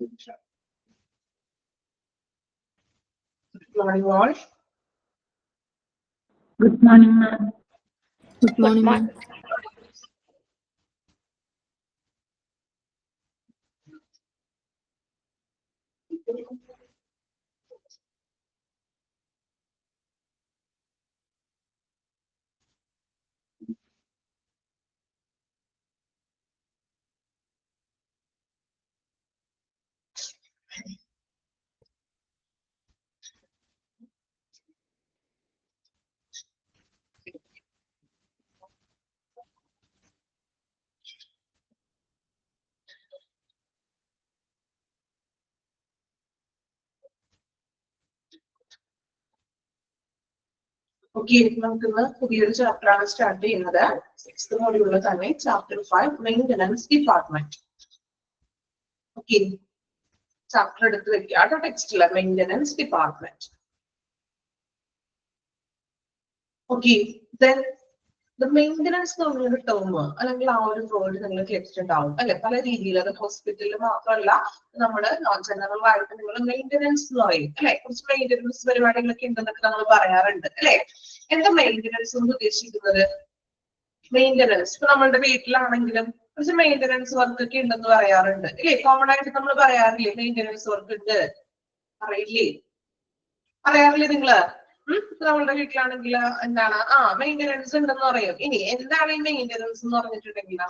Good morning, all. Good morning, ma'am. Good morning, ma'am. Okay, നമുക്ക് പുതിയൊരു ചാപ്റ്ററാണ് start ചെയ്യുന്നത്. 6th മോഡ്യൂളിൽ തന്നെ chapter 5 maintenance department. Okay, chapter എടുത്ത് വെക്കുക ടെക്സ്റ്റില് maintenance department. Okay, then the maintenance എന്ന് പറഞ്ഞൊരു ടേം അല്ലെങ്കിൽ ആ ഒരു വേർഡ് നിങ്ങൾ കേട്ടിട്ടുണ്ടാവും അല്ലെ, പല രീതിയിൽ. അത് ഹോസ്പിറ്റലിൽ മാത്രമല്ല, നമ്മൾ ജനറൽ ആയിട്ട് നിങ്ങൾ മെയിൻ്റനൻസ് എന്ന് പറയും അല്ലെ. കുറച്ച് മെയിൻ്റനൻസ് പരിപാടികളൊക്കെ ഉണ്ടെന്നൊക്കെ നമ്മൾ പറയാറുണ്ട് അല്ലെ. എന്താ മെയിൻ്റനൻസ് കൊണ്ട് ഉദ്ദേശിക്കുന്നത്? മെയിൻ്റനൻസ് ഇപ്പൊ നമ്മളുടെ വീട്ടിലാണെങ്കിലും കുറച്ച് മെയിൻ്റനൻസ് വർക്ക് ഒക്കെ ഉണ്ടെന്ന് പറയാറുണ്ട് അല്ലെ. കോമൺ ആയിട്ട് നമ്മൾ പറയാറില്ലേ മെയിൻ്റനൻസ് വർക്ക് ഉണ്ട്, അറിയില്ലേ? പറയാറില്ലേ നിങ്ങള്? നമ്മളുടെ വീട്ടിലാണെങ്കിൽ എന്താണ് മെയിൻ്റനൻസ് ഉണ്ടെന്ന് പറയും. ഇനി എന്താണ് ഈ മെയിൻ്റനൻസ് എന്ന് പറഞ്ഞിട്ടുണ്ടെങ്കിൽ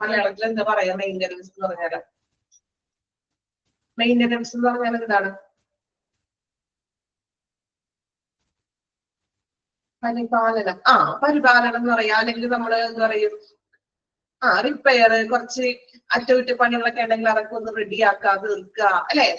മലയാളത്തിൽ എന്താ പറയാ? മെയിൻ്റനൻസ് എന്ന് പറഞ്ഞാല് മെയിൻ്റനൻസ് എന്ന് പറഞ്ഞാൽ എന്താണ്? പരിപാലനം. പരിപാലനം എന്ന് പറയാ. അല്ലെങ്കിൽ നമ്മൾ എന്താ പറയും, റിപ്പയർ, കുറച്ച് അറ്റകുറ്റപ്പണികളൊക്കെ ഉണ്ടെങ്കിൽ അതൊക്കെ ഒന്ന് റെഡിയാക്കുക, തീർക്കുക അല്ലെ.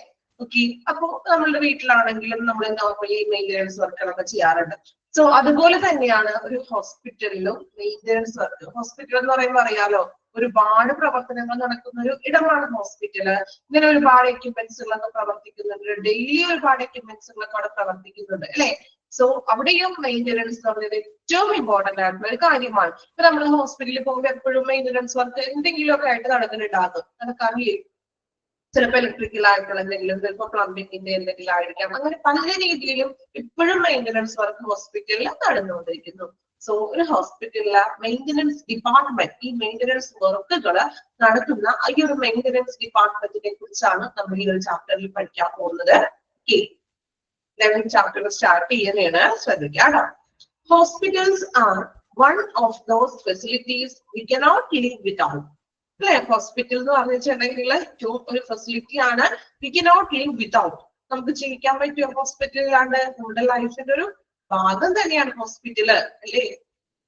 ഓക്കെ, അപ്പൊ നമ്മളുടെ വീട്ടിലാണെങ്കിലും നമ്മൾ നോർമലി മെയിൻ്റനൻസ് വർക്കുകളൊക്കെ ചെയ്യാറുണ്ട്. സോ അതുപോലെ തന്നെയാണ് ഒരു ഹോസ്പിറ്റലിലും മെയിൻ്റനൻസ് വർക്ക്. ഹോസ്പിറ്റൽ എന്ന് പറയുമ്പോൾ അറിയാലോ, ഒരുപാട് പ്രവർത്തനങ്ങൾ നടക്കുന്ന ഒരു ഇടമാണ് ഹോസ്പിറ്റല്. ഇങ്ങനെ ഒരുപാട് എക്യുപ്മെന്റ്സുകളൊക്കെ പ്രവർത്തിക്കുന്നുണ്ട്, ഡെയിലി ഒരുപാട് എക്യുപ്മെന്റ്സുകളൊക്കെ അവിടെ പ്രവർത്തിക്കുന്നുണ്ട് അല്ലെ. സോ അവിടെയും മെയിൻ്റനൻസ് എന്ന് പറയുന്നത് ഏറ്റവും ഇമ്പോർട്ടന്റ് ആയിട്ടുള്ള ഒരു കാര്യമാണ്. ഇപ്പൊ നമ്മൾ ഹോസ്പിറ്റലിൽ പോകുമ്പോൾ എപ്പോഴും മെയിൻ്റനൻസ് വർക്ക് എന്തെങ്കിലുമൊക്കെ ആയിട്ട് നടക്കുന്നുണ്ടാകും, നമുക്കറിയില്ലേ. ചിലപ്പോൾ ഇലക്ട്രിക്കൽ ആയിട്ടുള്ള എന്തെങ്കിലും, ചിലപ്പോൾ പ്ലംബിങ്ങിന്റെ എന്തെങ്കിലും ആയിരിക്കാം. അങ്ങനെ പല രീതിയിലും ഇപ്പോഴും മെയിൻ്റനൻസ് വർക്ക് ഹോസ്പിറ്റലിൽ നടന്നുകൊണ്ടിരിക്കുന്നു. സോ ഒരു ഹോസ്പിറ്റലിലെ മെയിൻ്റനൻസ് ഡിപ്പാർട്ട്മെന്റ്, ഈ മെയിൻ്റനൻസ് വർക്കുകൾ നടത്തുന്ന ഈ ഒരു മെയിൻ്റനൻസ് ഡിപ്പാർട്ട്മെന്റിനെ കുറിച്ചാണ് നമ്മൾ ഈ ഒരു ചാപ്റ്ററിൽ പഠിക്കാൻ പോകുന്നത്. ഓക്കെ, 11th ചാപ്റ്റർ സ്റ്റാർട്ട് ചെയ്യുന്നതാണ്, ശ്രദ്ധിക്കാം. Hospitals are one of those facilities we cannot live without. അല്ലെ, ഹോസ്പിറ്റൽ എന്ന് പറഞ്ഞിട്ടുണ്ടെങ്കിൽ ഏറ്റവും ഒരു ഫെസിലിറ്റി ആണ്. We cannot live without. നമുക്ക് ജീവിക്കാൻ പറ്റുമോ ഹോസ്പിറ്റലിലാണ്ട്? നമ്മുടെ ലൈഫിന്റെ ഒരു ഭാഗം തന്നെയാണ് ഹോസ്പിറ്റല് അല്ലേ.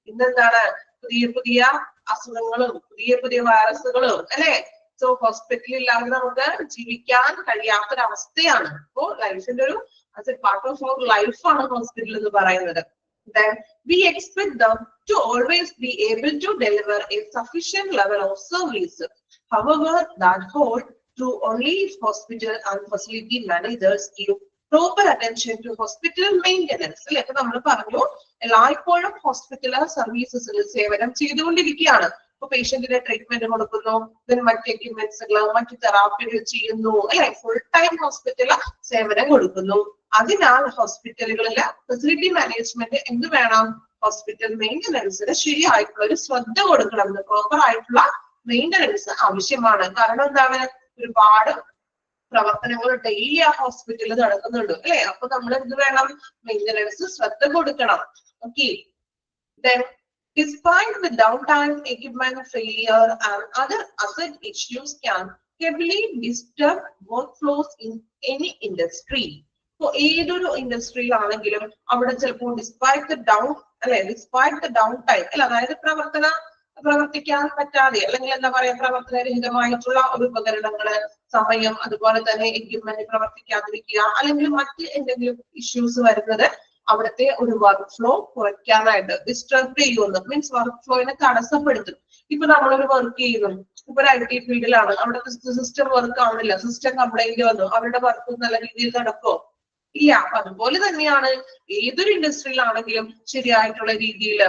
ഇന്നെന്താണ് പുതിയ പുതിയ അസുഖങ്ങളും പുതിയ പുതിയ വൈറസുകളും അല്ലെ. സോ ഹോസ്പിറ്റൽ ഇല്ലാതെ നമുക്ക് ജീവിക്കാൻ കഴിയാത്തൊരവസ്ഥയാണ്. അപ്പോ ലൈഫിന്റെ ഒരു പാർട്ട് ഓഫ് അവർ ലൈഫാണ് ഹോസ്പിറ്റൽ എന്ന് പറയുന്നത്. Then we expect them to always be able to deliver a sufficient level of service. However, that hold true only if hospital and facility managers give proper attention to hospital maintenance. അല്ലെ, അപ്പൊ നമ്മൾ പറഞ്ഞു എല്ലായ്പ്പോഴും hospital സർവീസസിൽ സേവനം ചെയ്തുകൊണ്ടിരിക്കുകയാണ്. ഇപ്പൊ പേഷ്യന്റിന് treatment കൊടുക്കുന്നു, മറ്റ് എക്യുപ്മെന്റ്സുകൾ, മറ്റ് തെറാപ്പികൾ ചെയ്യുന്നു അല്ലെ. ഫുൾ ടൈം ഹോസ്പിറ്റൽ സേവനം കൊടുക്കുന്നു. അതിനാൽ ഹോസ്പിറ്റലുകളിലെ ഫെസിലിറ്റി മാനേജ്മെന്റ് എന്ത് വേണം? ഹോസ്പിറ്റൽ മെയിൻ്റനൻസിന് ശരിയായിട്ടുള്ള ഒരു ശ്രദ്ധ കൊടുക്കണം. പ്രോപ്പർ ആയിട്ടുള്ള മെയിൻ്റനൻസ് ആവശ്യമാണ്. കാരണം എന്താണ്, ഒരുപാട് പ്രവർത്തനങ്ങൾ ഡെയിലി ആ ഹോസ്പിറ്റലിൽ നടക്കുന്നുണ്ട് അല്ലെ. അപ്പൊ നമ്മൾ എന്ത് വേണം? മെയിൻ്റനൻസ് ശ്രദ്ധ കൊടുക്കണം. Okay, despite the downtime, equipment failure and other asset issues can heavily disturb workflows in any industry. ഇപ്പൊ ഏതൊരു ഇൻഡസ്ട്രിയിലാണെങ്കിലും അവിടെ ചിലപ്പോൾ ഡിസ്പൈറ്റ് ദ ഡൗൺ ടൈം അല്ല, അതായത് പ്രവർത്തിക്കാൻ പറ്റാതെ അല്ലെങ്കിൽ എന്താ പറയാ പ്രവർത്തനരഹിതമായിട്ടുള്ള ഒരു ഉപകരണങ്ങള്, സമയം, അതുപോലെ തന്നെ എക്യുപ്മെന്റ് പ്രവർത്തിക്കാതിരിക്കുക, അല്ലെങ്കിൽ മറ്റ് എന്തെങ്കിലും ഇഷ്യൂസ് വരുന്നത് അവിടുത്തെ ഒരു വർക്ക് ഫ്ലോ കുറയ്ക്കാനായിട്ട് ഡിസ്റ്റർബ് ചെയ്യുന്നു. മീൻസ് വർക്ക് ഫ്ലോയിനെ തടസ്സപ്പെടുത്തും. ഇപ്പൊ നമ്മളൊരു വർക്ക് ചെയ്യുന്നു, ഇപ്പൊ ഒരു IT ഫീൽഡിലാണ്, അവിടുത്തെ സിസ്റ്റം വർക്ക് ആവണില്ല, സിസ്റ്റം കംപ്ലൈന്റ് വന്നു, അവരുടെ വർക്ക് നല്ല രീതിയിൽ നടക്കുമോ? ഇല്ല. അതുപോലെ തന്നെയാണ് ഏതൊരു ഇൻഡസ്ട്രിയിലാണെങ്കിലും ശരിയായിട്ടുള്ള രീതിയിൽ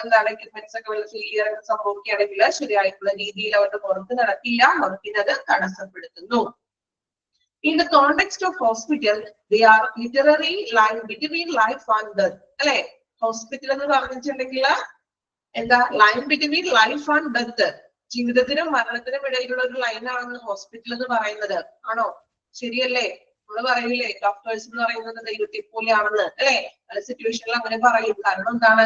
എന്താണ് എക്യുപ്മെന്റ്സ് ഒക്കെ ഫെയിലിയർ സംഭവിക്കുകയാണെങ്കിൽ ശരിയായിട്ടുള്ള രീതിയിൽ അവരുടെ വർക്ക് നടക്കില്ല, വർക്കിനത് തടസ്സപ്പെടുത്തുന്നു. In the context of hospital, they are literally line between life and death. അല്ലെ ഹോസ്പിറ്റൽ എന്ന് പറഞ്ഞിട്ടുണ്ടെങ്കിൽ എന്താ line between life and death, ജീവിതത്തിനും മരണത്തിനും ഇടയിലുള്ള ഒരു ലൈനാണ് ഹോസ്പിറ്റൽ എന്ന് പറയുന്നത്. ആണോ? ശരിയല്ലേ? നമ്മള് പറയില്ലേ ഡോക്ടേഴ്സ് എന്ന് പറയുന്നത് ദൈവത്തെ പോലെയാണെന്ന്, അല്ലെ? പല സിറ്റുവേഷനിൽ അങ്ങനെ പറയും. കാരണം എന്താണ്?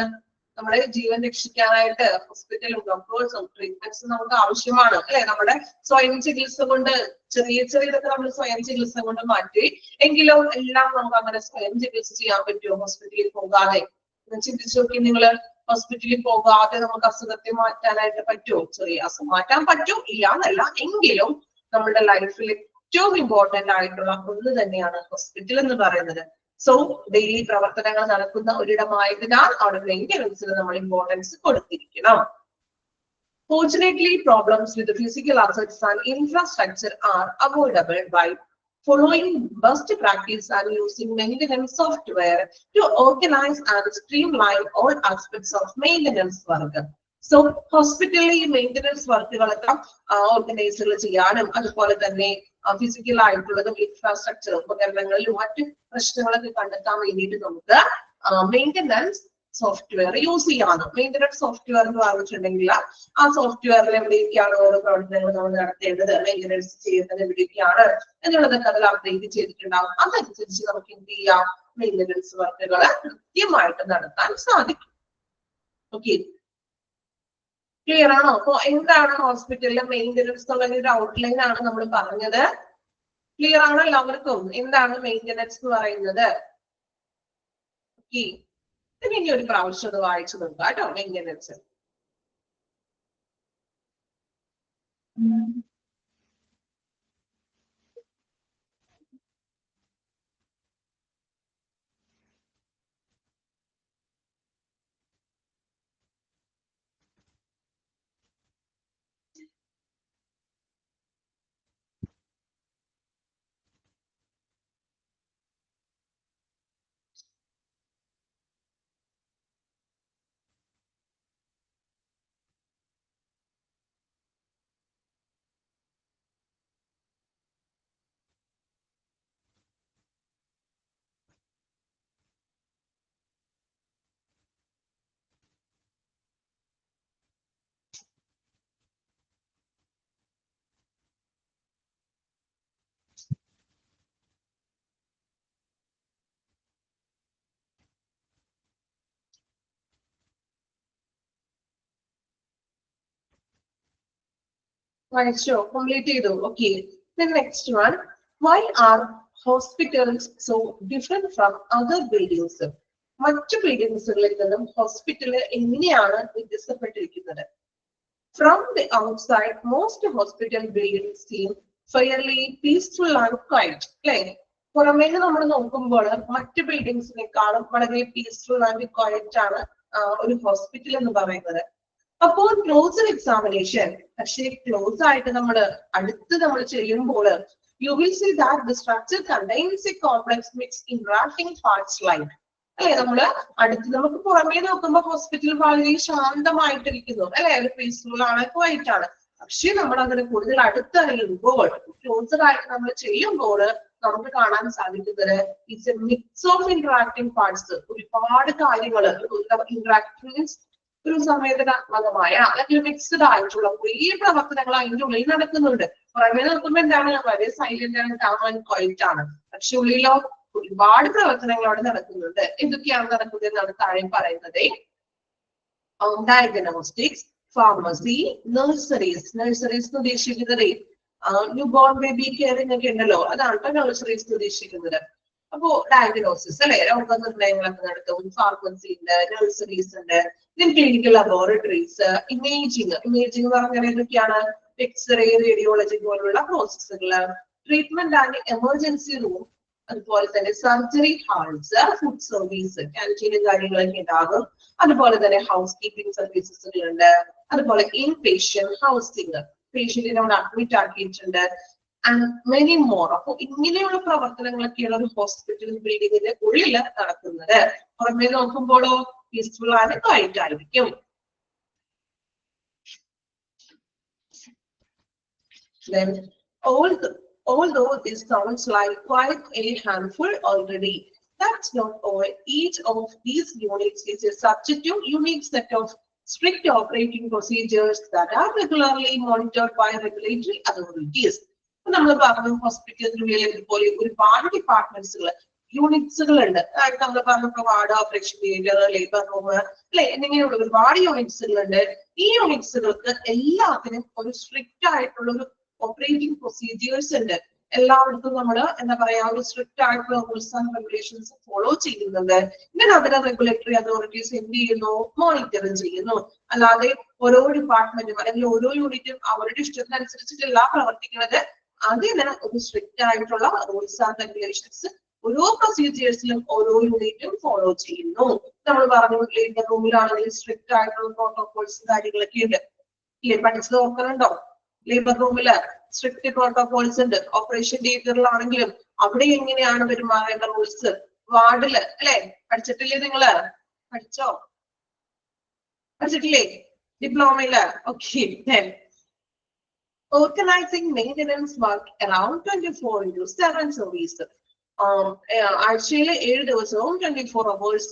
നമ്മുടെ ജീവൻ രക്ഷിക്കാനായിട്ട് ഹോസ്പിറ്റലും ഡോക്ടേഴ്സും ട്രീറ്റ്മെന്റ്സും നമുക്ക് ആവശ്യമാണ്, അല്ലെ? നമ്മുടെ സ്വയം ചികിത്സ കൊണ്ട് ചെറിയ ചെറിയതൊക്കെ നമ്മൾ സ്വയം ചികിത്സ കൊണ്ട് മാറ്റി, എങ്കിലും എല്ലാം നമുക്ക് അങ്ങനെ സ്വയം ചികിത്സ ചെയ്യാൻ പറ്റുമോ ഹോസ്പിറ്റലിൽ പോകാതെ? ചിന്തിച്ചു നോക്കി നിങ്ങള്, ഹോസ്പിറ്റലിൽ പോകാതെ നമുക്ക് അസുഖത്തെ മാറ്റാനായിട്ട് പറ്റുമോ? ചെറിയ അസുഖം മാറ്റാൻ പറ്റും, ഇല്ല എന്നല്ല, എങ്കിലും നമ്മുടെ ലൈഫിൽ ഏറ്റവും ഇമ്പോർട്ടന്റ് ആയിട്ടുള്ള ഒന്ന് തന്നെയാണ് ഹോസ്പിറ്റൽ എന്ന് പറയുന്നത്. സോ ഡെയിലി പ്രവർത്തനങ്ങൾ നടക്കുന്ന ഒരിടമായതിനാൽ അവിടെ മെയിൻ്റനൻസിന് നമ്മൾ importance കൊടുത്തിരിക്കണം. Fortunately, problems with the physical assets and infrastructure are avoidable by following best practice and using maintenance software to organize and streamline all aspects of maintenance work. So, hospital maintenance വർക്കുകളൊക്കെ ഓർഗനൈസുകൾ ചെയ്യാനും അതുപോലെ തന്നെ physical ആയിട്ടുള്ളതും infrastructure ഉപകരണങ്ങളിലും മറ്റു പ്രശ്നങ്ങളൊക്കെ കണ്ടെത്താൻ വേണ്ടിയിട്ട് നമുക്ക് മെയിൻ്റനൻസ് സോഫ്റ്റ്വെയർ യൂസ് ചെയ്യാനും. മെയിൻ്റനൻസ് സോഫ്റ്റ്വെയർ എന്ന് പറഞ്ഞിട്ടുണ്ടെങ്കിൽ ആ സോഫ്റ്റ്വെയറിൽ എവിടേക്കാണ് ഓരോ പ്രവർത്തനങ്ങൾ നമ്മൾ നടത്തേണ്ടത്, മെയിൻ്റനൻസ് ചെയ്യുന്നത് എവിടേക്കാണ് എന്നുള്ളതൊക്കെ അതിൽ അപ്ഡേറ്റ് ചെയ്തിട്ടുണ്ടാവും. അതനുസരിച്ച് നമുക്ക് എന്ത് ചെയ്യാം, മെയിൻ്റനൻസ് വർക്കുകൾ കൃത്യമായിട്ട് നടത്താൻ സാധിക്കും. ഓക്കെ, ക്ലിയർ ആണോ? അപ്പൊ എന്താണ് ഹോസ്പിറ്റലിലെ മെയിൻ്റനൻസ് എന്നുള്ള ഒരു ഔട്ട്ലൈൻ ആണ് നമ്മൾ പറഞ്ഞത്. ക്ലിയർ ആണോ എല്ലാവർക്കും? എന്താണ് മെയിൻ്റനൻസ് എന്ന് പറയുന്നത്? ഓക്കെ, ഇനി ഒരു പ്രാവശ്യം അത് വായിച്ചു നോക്കുക കേട്ടോ. മെയിൻ്റനൻസ് വായിച്ചോ? കംപ്ലീറ്റ് ചെയ്തു? Okay, next one. Why are hospitals so different from other buildings? മറ്റു ബിൽഡിങ്സുകളിൽ നിന്നും ഹോസ്പിറ്റല് എങ്ങനെയാണ് വ്യത്യസ്തപ്പെട്ടിരിക്കുന്നത്? From the outside, most hospital buildings seem fairly peaceful and quiet. അല്ലെ? പുറമേ നമ്മൾ നോക്കുമ്പോൾ മറ്റു ബിൽഡിങ്സിനേക്കാളും വളരെ പീസ്ഫുൾ ആൻഡ് ക്വയറ്റ് ആണ് ഒരു ഹോസ്പിറ്റൽ എന്ന് പറയുന്നത്. അപ്പോൾ ക്ലോസർ എക്സാമിനേഷൻ, പക്ഷേ ക്ലോസ് ആയിട്ട് അടുത്ത് നമ്മൾ ചെയ്യുമ്പോൾ you will see that the structure contains a complex mixed interacting parts like, അല്ലെ? നമുക്ക് പുറമേ നോക്കുമ്പോൾ ഹോസ്പിറ്റൽ വളരെ ശാന്തമായിട്ടിരിക്കുന്നു, അല്ലെ? ഒരു പീസ്ഫുൾ ആണ്, ക്വയറ്റ് ആണ്. പക്ഷെ നമ്മൾ അതിന് കൂടുതൽ അടുത്തറിയുമ്പോൾ, ക്ലോസർ ആയിട്ട് നമ്മൾ ചെയ്യുമ്പോൾ നമുക്ക് കാണാൻ സാധിക്കുന്നത് it's A mix of interacting parts. ഒരുപാട് കാര്യങ്ങൾ ഇന്ററാക്ട് ഒരു സംവേദനാത്മകമായ അല്ലെങ്കിൽ മിക്സ്ഡ് ആയിട്ടുള്ള കുറേ പ്രവർത്തനങ്ങൾ അതിന്റെ ഉള്ളിൽ നടക്കുന്നുണ്ട്. പുറമേ നോക്കുമ്പോൾ എന്താണ്, വളരെ സൈലന്റ് ആണ്, കാം ആൻഡ് ക്വയറ്റ് ആണ്. പക്ഷെ ഉള്ളിലോ ഒരുപാട് പ്രവർത്തനങ്ങൾ അവിടെ നടക്കുന്നുണ്ട്. എന്തൊക്കെയാണ് നടക്കുന്നത് എന്നാണ് താഴെ പറയുന്നത്. Diagnostics, pharmacy, nurseries. നഴ്സറീസ് ഉദ്ദേശിക്കുന്നത് ന്യൂ ബോൺ ബേബി കെയറിംഗ് ഒക്കെ ഉണ്ടല്ലോ, അതാണ് നഴ്സറീസ് ഉദ്ദേശിക്കുന്നത്. അപ്പോ ഡയഗ്നോസിസ്, അല്ലെ? രോഗനിർണയങ്ങളൊക്കെ നടത്തും. ഫാർമസി ഉണ്ട്, നഴ്സറീസ് ഉണ്ട്, ക്ലിനിക്കൽ ലബോറട്ടറീസ്, ഇമേജിങ്. ഇമേജിങ് എന്ന് പറഞ്ഞാൽ എന്തൊക്കെയാണ്? എക്സ്റേ, റേഡിയോളജി പോലുള്ള പ്രോസസ്സുകള്, ട്രീറ്റ്മെന്റ് ആൻഡ് എമർജൻസി റൂം, അതുപോലെ തന്നെ സർജറി ഹാൾസ്, ഫുഡ് സർവീസ്, ക്യാൻറ്റീനും കാര്യങ്ങളൊക്കെ ഉണ്ടാകും. അതുപോലെ തന്നെ ഹൗസ് കീപ്പിംഗ് സർവീസസുകളുണ്ട്. അതുപോലെ ഇൻ പേഷ്യന്റ് ഹൗസിംഗ്, പേഷ്യന്റിനെ അവിടെ അഡ്മിറ്റ് ആക്കിയിട്ടുണ്ട്, ആൻഡ് മെനി മോർ. അപ്പൊ ഇങ്ങനെയുള്ള പ്രവർത്തനങ്ങളൊക്കെയാണ് ഒരു ഹോസ്പിറ്റൽ ബിൽഡിങ്ങിന്റെ ഉള്ളിൽ നടക്കുന്നത്. പുറമേ നോക്കുമ്പോഴോ പീസ്ഫുൾ ആണ്, ക്വയറ്റ് ആയിരിക്കും. Then Although this sounds like quite a handful already, that's not all. Each of these units is a subject to unique set of strict operating procedures that are regularly monitored by regulatory authorities. നമ്മൾ പറഞ്ഞു hospital പോലെ ഒരുപാട് ഡിപ്പാർട്ട്മെന്റ്സുകൾ യൂണിറ്റ്സുകൾ ഉണ്ട്. അതായത് നമ്മൾ പറഞ്ഞ ward operation theatre, labour room അല്ലെ എന്നിങ്ങനെയുള്ള ഒരുപാട് യൂണിറ്റ്സുകൾ ഉണ്ട്. ഈ യൂണിറ്റ്സുകൾക്ക് എല്ലാത്തിനും ഒരു സ്ട്രിക്റ്റ് ആയിട്ടുള്ള ഒരു ഓപ്പറേറ്റിംഗ് പ്രൊസീജിയേഴ്സ് ഉണ്ട്. എല്ലായിടത്തും നമ്മൾ എന്താ പറയാ ഒരു സ്ട്രിക്റ്റ് ആയിട്ടുള്ള റൂൾസ് ആൻഡ് റെഗുലേഷൻസ് ഫോളോ ചെയ്യുന്നുണ്ട്. ഇങ്ങനെ അതിനെ റെഗുലേറ്ററി അതോറിറ്റീസ് എന്ത് ചെയ്യുന്നു, മോണിറ്റർ ചെയ്യുന്നു. അല്ലാതെ ഓരോ ഡിപ്പാർട്ട്മെന്റും അല്ലെങ്കിൽ ഓരോ യൂണിറ്റും അവരുടെ ഇഷ്ടത്തിനനുസരിച്ചിട്ടല്ല പ്രവർത്തിക്കുന്നത്. അതിന് ഒരു സ്ട്രിക്റ്റ് ആയിട്ടുള്ള റൂൾസ് ആൻഡ് റെഗുലേഷൻസ് ഓരോ പ്രൊസീജിയേഴ്സിലും ഓരോ യൂണിറ്റും ഫോളോ ചെയ്യുന്നു. നമ്മൾ പറഞ്ഞു ലേബർ റൂമിലാണെങ്കിൽ സ്ട്രിക്റ്റ് ആയിട്ടുള്ള പ്രോട്ടോകോൾസ് കാര്യങ്ങളൊക്കെ ഉണ്ട്. ഇല്ലേ, പഠിച്ചത് ഓർക്കുന്നുണ്ടോ? ലേബർ റൂമില് സ്ട്രിക്റ്റ് പ്രോട്ടോകോൾസ് ഉണ്ട്. ഓപ്പറേഷൻ തിയേറ്ററിലാണെങ്കിലും അവിടെ എങ്ങനെയാണ് പെരുമാറേണ്ട റൂൾസ്, വാർഡില് അല്ലെ പഠിച്ചിട്ടില്ലേ? നിങ്ങള് പഠിച്ചോ? പഠിച്ചിട്ടില്ലേ ഡിപ്ലോമയില്? Okay. Organizing maintenance work around 24/7 service. ആഴ്ചയിലെ 7 ദിവസവും 24 hours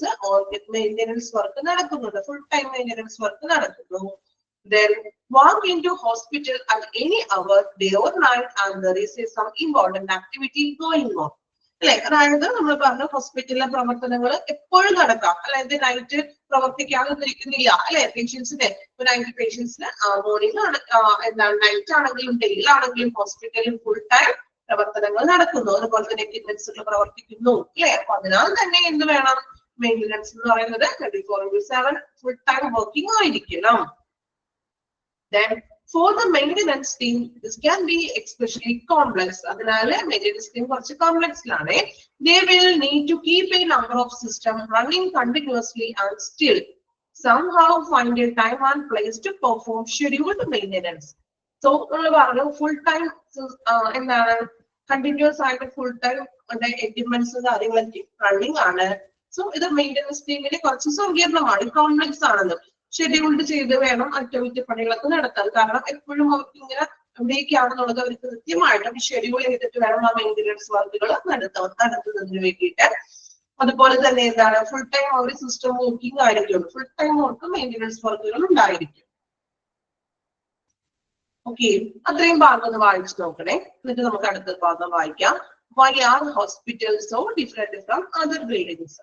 മെയിൻ്റെനൻസ് വർക്ക് നടക്കുന്നുണ്ട്. ഫുൾ ടൈം മെയിൻ്റെനൻസ് വർക്ക് നടക്കുന്നു. Then walk into hospital at any hour, day or night, and there is some important activity going on. അല്ലെ, അതായത് നമ്മൾ പറഞ്ഞ ഹോസ്പിറ്റലിലെ പ്രവർത്തനങ്ങൾ എപ്പോഴും നടക്കാം. അതായത് നൈറ്റ് പ്രവർത്തിക്കാതിരിക്കുന്നില്ല അല്ലെ. പേഷ്യൻസിന് നൈറ്റ് പേഷ്യൻസിന് മോർണിംഗ് എന്താണ് നൈറ്റ് ആണെങ്കിലും ഡെയിൽ ആണെങ്കിലും ഹോസ്പിറ്റലിൽ ഫുൾ ടൈം പ്രവർത്തനങ്ങൾ നടക്കുന്നു. അതുപോലെ തന്നെ എക്യുപ്മെന്റ്സുകൾ പ്രവർത്തിക്കുന്നു അല്ലെ. അപ്പൊ അതിനാൽ തന്നെ എന്ത് വേണം, മെയിൻ്റെനൻസ് എന്ന് പറയുന്നത് 24/7 ഫുൾ ടൈം വർക്കിംഗ് ആയിരിക്കണം. Then for the maintenance team, this can be especially complex. അതിനാല് maintenance team കുറച്ച് കോംപ്ലക്സ് ആണ്. They will need to keep a number of systems running continuously and still somehow find a time and place to perform scheduled maintenance. So നമ്മൾ പറഞ്ഞു full time എന്താണ് continuous ആയിട്ട് full time equipments കാര്യങ്ങളൊക്കെ running ആണ്. So ഇത് maintenance ടീമിന് കുറച്ച് സങ്കീർണമാണ്, കോംപ്ലക്സ് ആണെന്ന്. ഷെഡ്യൂൾഡ് ചെയ്ത് വേണം അറ്റകുറ്റപ്പണികളൊക്കെ നടത്താൻ. കാരണം എപ്പോഴും അവർക്ക് ഇങ്ങനെ എവിടേക്കാണെന്നുള്ളത് അവർക്ക് കൃത്യമായിട്ട് ഷെഡ്യൂൾ ചെയ്തിട്ട് വേണം ആ മെയിൻ്റെനൻസ് വർക്കുകൾ നടത്തുന്നതിന് വേണ്ടിയിട്ട്. അതുപോലെ തന്നെ എന്താണ് ഫുൾ ടൈം അവർ സിസ്റ്റം വർക്കിംഗ് ആയിരിക്കും. ഫുൾ ടൈം അവർക്ക് മെയിൻ്റെനൻസ് വർക്കുകൾ ഉണ്ടായിരിക്കും. ഓക്കെ, അത്രയും ഭാഗം ഒന്ന് വായിച്ചു നോക്കണേ. എന്നിട്ട് നമുക്ക് അടുത്ത ഭാഗം വായിക്കാം. Why are hospitals so different from other buildings?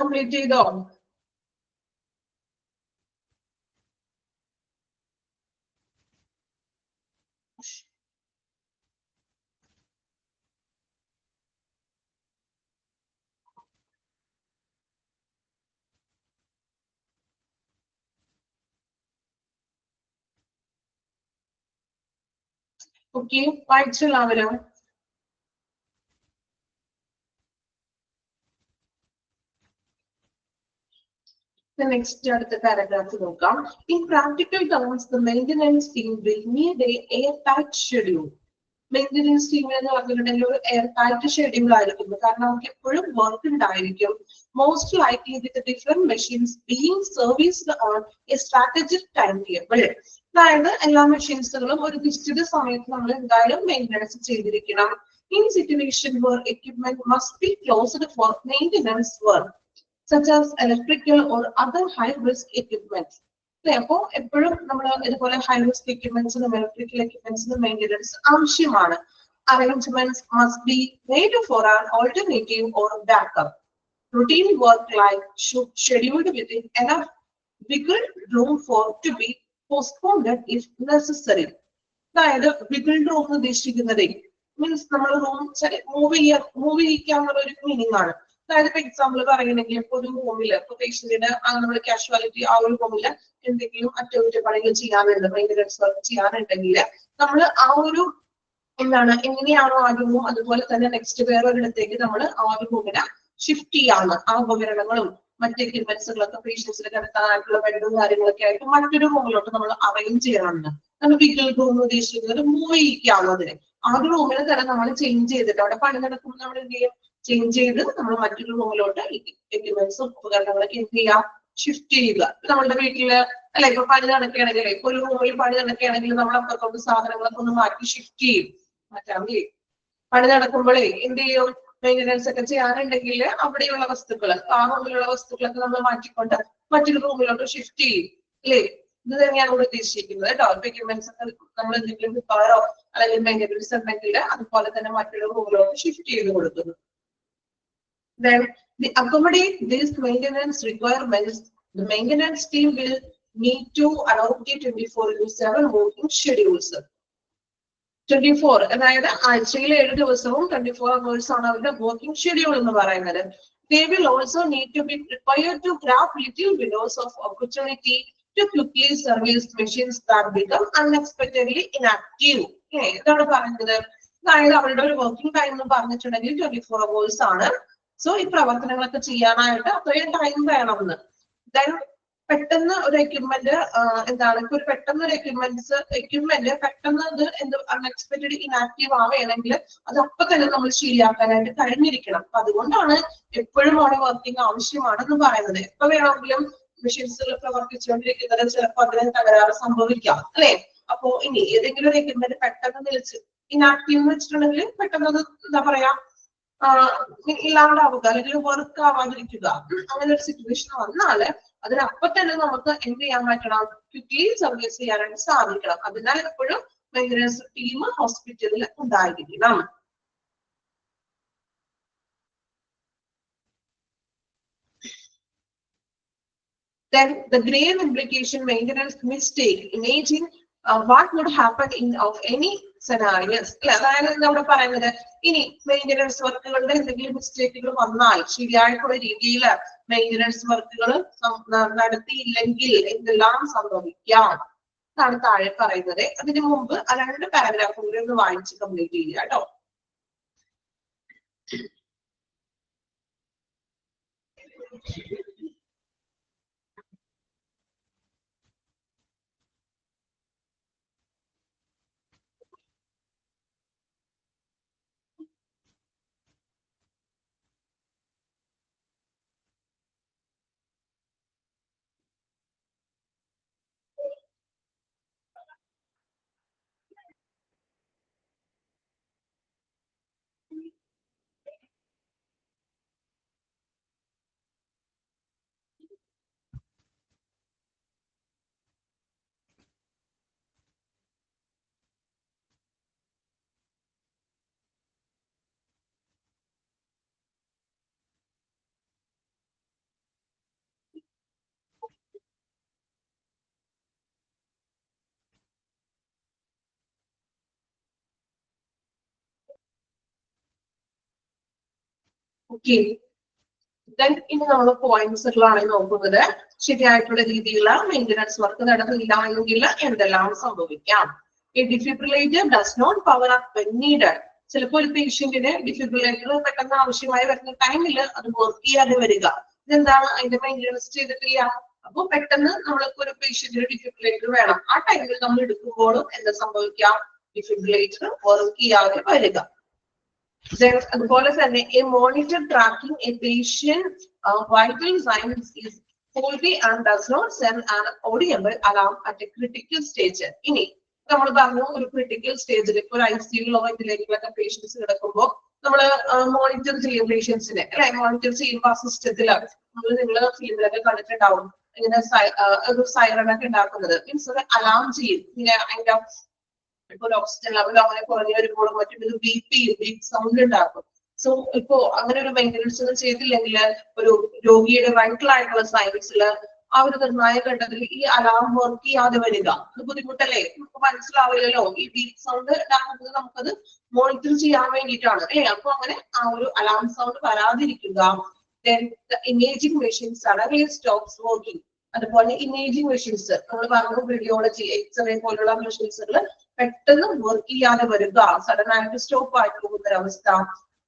Complete ചെയ്തോ? ഓക്കെ, വായിച്ചു എല്ലാവരും. നെക്സ്റ്റ് അടുത്ത പാരഗ്രാഫ് നോക്കാം. In practical terms the maintenance team will need A air tight schedule. Maintenance team എന്ന് പറഞ്ഞിട്ടുണ്ടെങ്കിൽ ഒരു എയർ ടൈറ്റ് ഷെഡ്യൂൾ ആയിരിക്കും. കാരണം നമുക്ക് എപ്പോഴും വർക്ക് ഉണ്ടായിരിക്കും. Most likely with different machines being serviced on A strategic time table. അതായത് എല്ലാ മെഷീൻസുകളും ഒരു നിശ്ചിത സമയത്ത് നമ്മൾ എന്തായാലും മെയിൻ്റനൻസ് ചെയ്തിരിക്കണം. In situation where equipment must be closed for maintenance work such as electrical or other high risk equipment. അപ്പോ എപ്പോഴും നമ്മൾ ഇതുപോലെ ഹൈ റിസ്ക് എക്യുപ്മെന്റ്സിനും ഇലക്ട്രിക്കൽ എക്യുപ്മെന്റ്സിനും മെയിൻ്റനൻസ് ആവശ്യമാണ്. Arrangements must be made for an alternative or backup. Routine work like should scheduled within enough wiggle room for to be postponed if necessary. അതായത് വിഗിൾ room ഉദ്ദേശിക്കുന്നത് means നമ്മൾ room move ചെയ്യിക്കാന്നുള്ള ഒരു meaning ആണ്. അതായത് ഇപ്പൊ example പറയുകയാണെങ്കിൽ ഇപ്പൊ ഒരു റൂമില് ഇപ്പൊ പേഷ്യന്റിന് നമ്മുടെ കാഷ്വാലിറ്റി ആ ഒരു റൂമില് എന്തെങ്കിലും അറ്റകുറ്റപ്പണികൾ ചെയ്യാനുണ്ട്, മെയിൻ്റനൻസ് വർക്ക് ചെയ്യാനുണ്ടെങ്കിൽ നമ്മൾ ആ ഒരു എന്താണ് എങ്ങനെയാണോ ആ റൂം അതുപോലെ തന്നെ നെക്സ്റ്റ് വേറൊരിടത്തേക്ക് നമ്മൾ ആ ഒരു റൂമിനെ ഷിഫ്റ്റ് ചെയ്യാവുന്ന ആ ഉപകരണങ്ങളും മറ്റ് എക്യുപ്മെന്റ്സുകളൊക്കെ പേഷ്യൻസിന് കിടത്താനായിട്ടുള്ള ബെഡും കാര്യങ്ങളൊക്കെ ആയിട്ട് മറ്റൊരു റൂമിലോട്ട് നമ്മൾ അറേഞ്ച് ചെയ്യണമെന്ന്. നമ്മൾ വിഗിൾ റൂം ഉദ്ദേശിക്കുന്നത് മൂവ് ചെയ്യിക്കാവുന്നതിന് ആ ഒരു റൂമിൽ തന്നെ നമ്മൾ ചേഞ്ച് ചെയ്തിട്ട് അവിടെ പണി നടക്കുമ്പോൾ നമ്മൾ എന്ത് ചെയ്യും, ചേഞ്ച് ചെയ്ത് നമ്മൾ മറ്റൊരു റൂമിലോട്ട് എക്യുപ്മെന്റ്സും ഉപകരണങ്ങളൊക്കെ എന്ത് ചെയ്യാം, ഷിഫ്റ്റ് ചെയ്യുക. നമ്മളുടെ വീട്ടില് അല്ലെ ഇപ്പൊ പണി നടക്കുകയാണെങ്കിൽ ഇപ്പൊ ഒരു റൂമിൽ പണി നടക്കുകയാണെങ്കിൽ നമ്മൾ അപ്പുറത്തോട്ട് സാധനങ്ങളൊക്കെ ഒന്ന് മാറ്റി ഷിഫ്റ്റ് ചെയ്യും. മാറ്റാൻ പണി നടക്കുമ്പോഴേ എന്ത് ചെയ്യും, മെയിൻ്റനൻസ് ഒക്കെ ചെയ്യാനുണ്ടെങ്കിൽ അവിടെയുള്ള വസ്തുക്കൾ ആ റൂമിലുള്ള വസ്തുക്കളൊക്കെ നമ്മൾ മാറ്റിക്കൊണ്ട് മറ്റൊരു റൂമിലോട്ട് ഷിഫ്റ്റ് ചെയ്യും അല്ലേ. ഇത് തന്നെയാണ് ഇവിടെ ഉദ്ദേശിക്കുന്നത് കേട്ടോ. എക്യുപ്മെന്റ്സ് ഒക്കെ നമ്മൾ എന്തെങ്കിലും റിപ്പയറോ അല്ലെങ്കിൽ മെയിൻ്റനൻസ് ഉണ്ടെങ്കിൽ അതുപോലെ തന്നെ മറ്റൊരു റൂമിലോട്ട് ഷിഫ്റ്റ് ചെയ്ത് കൊടുക്കുന്നു. Then, to accommodate these maintenance requirements, the maintenance team will need to allocate 24/7 working schedules. 24 അതായത് ആഴ്ചയിൽ 7 ദിവസവും 24 hours ആണ് അവരുടെ വർക്കിംഗ് ഷെഡ്യൂൾ എന്ന് പറയുന്നത്. They will also need to be prepared to grab little windows of opportunity to quickly service machines that become unexpectedly inactive. ഇതാണ് പറയുന്നത്. അതായത് അവരുടെ ഒരു വർക്കിംഗ് ടൈം എന്ന് പറഞ്ഞിട്ടുണ്ടെങ്കിൽ 24 hours ആണ്. സോ ഈ പ്രവർത്തനങ്ങളൊക്കെ ചെയ്യാനായിട്ട് അത്രയും ടൈം വേണമെന്ന്. ദെൻ പെട്ടെന്ന് ഒരു എക്യുപ്മെന്റ് എന്താണ് ഇപ്പൊ പെട്ടെന്ന് ഒരു എക്യുപ്മെന്റ് പെട്ടെന്ന് അത് എന്ത് അൺഎക്സ്പെക്ടഡ് ഇനാക്റ്റീവ് ആവുകയാണെങ്കിൽ അത് അപ്പൊ തന്നെ നമ്മൾ ശരിയാക്കാനായിട്ട് കഴിഞ്ഞിരിക്കണം. അപ്പൊ അതുകൊണ്ടാണ് എപ്പോഴും അവിടെ വർക്കിംഗ് ആവശ്യമാണെന്ന് പറയുന്നത്. എപ്പോ വേണമെങ്കിലും മെഷീൻസുകൾ പ്രവർത്തിച്ചുകൊണ്ടിരിക്കുന്നത് ചിലപ്പോൾ അതിന് തകരാറ് സംഭവിക്കാം അല്ലെ. അപ്പോ ഇനി ഏതെങ്കിലും ഒരു എക്യുപ്മെന്റ് പെട്ടെന്ന് നിലിച്ച് ഇനാക്റ്റീവ് എന്ന് വെച്ചിട്ടുണ്ടെങ്കിൽ പെട്ടെന്ന് അത് എന്താ പറയാ ഇല്ലാണ്ടാവുക അല്ലെങ്കിൽ വർക്ക് ആവാതിരിക്കുക, അങ്ങനെ ഒരു സിറ്റുവേഷൻ വന്നാല് അതിനപ്പൊ തന്നെ നമുക്ക് എന്ത് ചെയ്യാൻ പറ്റണം, ക്വിക്ലി സർവീസ് ചെയ്യാനായിട്ട് സാധിക്കണം. അതിനാൽ എപ്പോഴും മെയിൻ്റനൻസ് ടീം ഹോസ്പിറ്റലിൽ ഉണ്ടായിരിക്കണം. Then the grave implication maintenance mistake, imagine what would happen in of any scenarios. അതായത് നമ്മുടെ പറയുന്നത് ഇനി മെയിൻ്റനൻസ് വർക്കുകളുടെ എന്തെങ്കിലും മിസ്റ്റേക്കുകൾ വന്നാൽ ശരിയായിട്ടുള്ള രീതിയിൽ മെയിൻ്റനൻസ് വർക്കുകൾ നടത്തിയില്ലെങ്കിൽ എന്തെല്ലാം സംഭവിക്കാം എന്നാണ് താഴെ പറയുന്നത്. അതിനു മുമ്പ് ആ 2 പാരഗ്രാഫും കൂടി ഒന്ന് വായിച്ച് കംപ്ലീറ്റ് ചെയ്യുക കേട്ടോ. ഓക്കെ, ഇനി നമ്മൾ പോയിന്റ്സുകളാണ് നോക്കുന്നത്. ശരിയായിട്ടുള്ള രീതിയിലുള്ള മെയിൻ്റനൻസ് വർക്ക് നടന്നില്ല എങ്കിൽ എന്തെല്ലാം സംഭവിക്കാം. A defibrillator does not power up when needed. ചിലപ്പോൾ ഒരു പേഷ്യന്റിന് ഡിഫിബ്രിലേറ്റർ പെട്ടെന്ന് ആവശ്യമായി വരുന്ന ടൈമിൽ അത് വർക്ക് ചെയ്യാതെ വരിക. ഇതെന്താണ്, അതിന്റെ മെയിൻ്റനൻസ് ചെയ്തിട്ടില്ല. അപ്പൊ പെട്ടെന്ന് നമ്മൾക്ക് ഒരു പേഷ്യന്റിന് ഡിഫിബ്രിലേറ്റർ വേണം. ആ ടൈമിൽ നമ്മൾ എടുക്കുമ്പോഴും എന്താ സംഭവിക്കാം, ഡിഫിബ്രിലേറ്റർ വർക്ക് ചെയ്യാതെ വരിക. അതുപോലെ തന്നെ A monitor tracking A patient vital signs is faulty and does not send an audible alarm at a critical stage. ഇനി നമ്മൾ പറഞ്ഞു ഒരു ക്രിട്ടിക്കൽ സ്റ്റേജിൽ ഇപ്പൊ ഒരു ICUലോ വെന്റിലേറ്ററിലൊക്കെ പേഷ്യൻസ് കിടക്കുമ്പോൾ നമ്മൾ മോണിറ്റർ ചെയ്യും പേഷ്യൻസിനെ അല്ലെ. മോണിറ്റർ ചെയ്യുമ്പോൾ ആ സിസ്റ്റത്തിൽ നിങ്ങൾ ഫിലിമിലൊക്കെ കണ്ടിട്ടുണ്ടാവും ഇങ്ങനെ ഒരു സൈറൺ ഒക്കെ ഉണ്ടാക്കുന്നത്. മീൻസ് അത് അലാം ചെയ്യും. ഇങ്ങനെ അതിന്റെ ഇപ്പൊ ഒരു ഓക്സിജൻ ലെവൽ അങ്ങനെ കുറഞ്ഞു വരുമ്പോൾ മറ്റും ഇത് ബീപ്പ് സൗണ്ട് ഉണ്ടാക്കും. സോ ഇപ്പോ അങ്ങനെ ഒരു മെയിൻ്റനൻസ് ഒന്നും ചെയ്തില്ലെങ്കിൽ ഒരു രോഗിയുടെ വൈറ്റൽ ആയിട്ടുള്ള സൈൻസിൽ ആ ഒരു നിർണായക ഘട്ടത്തിൽ ഈ അലാം വർക്ക് ചെയ്യാതെ വരിക അത് ബുദ്ധിമുട്ടല്ലേ, നമുക്ക് മനസ്സിലാവില്ലല്ലോ. ഈ ബീപ്പ് സൗണ്ട് ഉണ്ടാകുന്നത് നമുക്കത് മോണിറ്റർ ചെയ്യാൻ വേണ്ടിയിട്ടാണ് അല്ലെ. അപ്പൊ അങ്ങനെ ആ ഒരു അലാം സൗണ്ട് വരാതിരിക്കുക. Then the imaging machines suddenly stops working. അതുപോലെ ഇമേജിംഗ് മെഷീൻസ് നമ്മൾ പറഞ്ഞു റേഡിയോളജി എക്സ്റേ പോലുള്ള മെഷീൻസുകൾ പെട്ടെന്ന് വർക്ക് ചെയ്യാതെ വരിക, സഡൻ ആയിട്ട് സ്റ്റോപ്പ് ആയിട്ട് പോകുന്ന ഒരവസ്ഥ.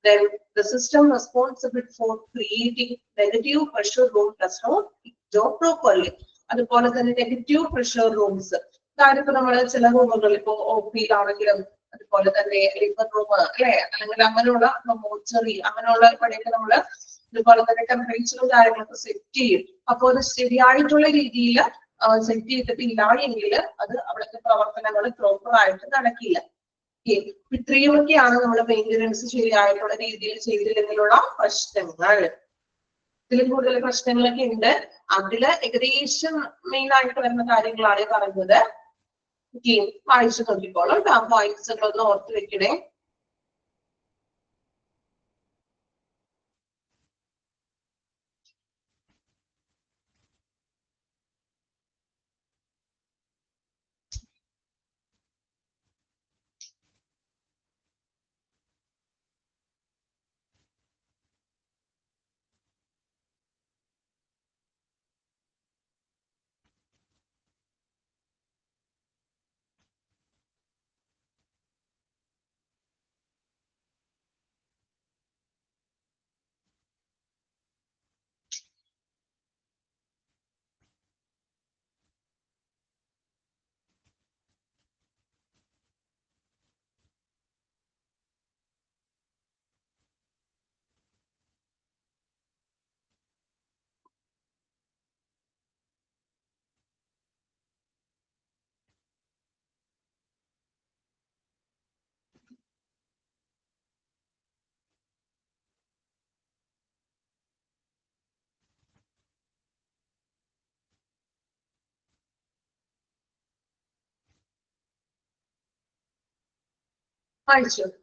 Then the system responsible for creating negative pressure room does not job properly. അതുപോലെ തന്നെ നെഗറ്റീവ് പ്രഷർ റൂംസ്, അതായത് ഇപ്പൊ നമ്മള് ചില റൂമുകൾ ഇപ്പോ OP ആണെങ്കിലും അതുപോലെ തന്നെ ലിവർ റൂം അല്ലെ, അല്ലെങ്കിൽ അങ്ങനെയുള്ള മോർച്ചറി അങ്ങനെയുള്ള പണിയൊക്കെ നമ്മള് അതുപോലെ തന്നെ ടെമ്പറേച്ചറും കാര്യങ്ങളൊക്കെ സെറ്റ് ചെയ്യും. അപ്പൊ അത് ശരിയായിട്ടുള്ള രീതിയിൽ സെറ്റ് ചെയ്തിട്ടില്ല എങ്കിൽ അത് അവിടുത്തെ പ്രവർത്തനങ്ങൾ പ്രോപ്പർ ആയിട്ട് നടക്കില്ല. ഇത്രയുമൊക്കെയാണ് നമ്മുടെ മെയിൻ്റനൻസ് ശരിയായിട്ടുള്ള രീതിയിൽ ചെയ്തില്ലെങ്കിലുള്ള പ്രശ്നങ്ങൾ. ഇതിലും കൂടുതൽ പ്രശ്നങ്ങളൊക്കെ ഉണ്ട്. അതില് ഏകദേശം മെയിൻ ആയിട്ട് വരുന്ന കാര്യങ്ങളാണ് പറഞ്ഞത്. വായിച്ചു നോക്കിക്കോളാം. വായിച്ചതൊന്ന് ഓർത്ത് വെക്കണേ.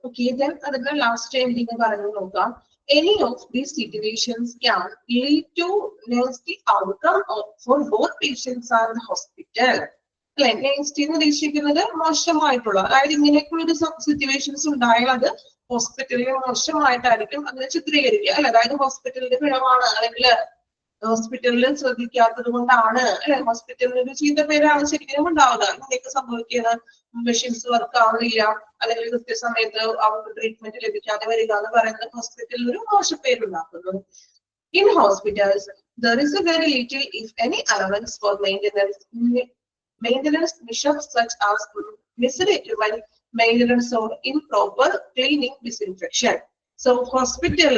Okay, then the last time we any of these situations can lead to nasty outcome for both patients and the hospital. മോശമായിട്ടുള്ള അതായത് ഇങ്ങനെയൊക്കെയുള്ള സിറ്റുവേഷൻസ് ഉണ്ടായാൽ അത് ഹോസ്പിറ്റലിൽ മോശമായിട്ടായിരിക്കും അതിനെ ചിത്രീകരിക്കുക അല്ലെ. അതായത് ഹോസ്പിറ്റലിന്റെ പിഴവാണ് അല്ലെങ്കിൽ ഹോസ്പിറ്റലിൽ ശ്രദ്ധിക്കാത്തത് കൊണ്ടാണ് അല്ലെ, ഹോസ്പിറ്റലിന് ഒരു ചീത്ത പേരാണ് ശരിക്കും ഉണ്ടാവുക. ഇങ്ങനെയൊക്കെ സംഭവിക്കുന്നത് മെഷീൻസ് വർക്ക് ആവുന്നില്ല അല്ലെങ്കിൽ കൃത്യസമയത്ത് അവർക്ക് ട്രീറ്റ്മെന്റ് ലഭിക്കാതെ വരിക എന്ന് പറയുന്നത് ഹോസ്പിറ്റലിൽ ഒരു മോശപ്പേരുണ്ടാക്കുന്നു. In hospitals, there is a very little, if any, allowance for maintenance mishaps such as missed equipment, maintenance or improper cleaning, disinfection. So hospital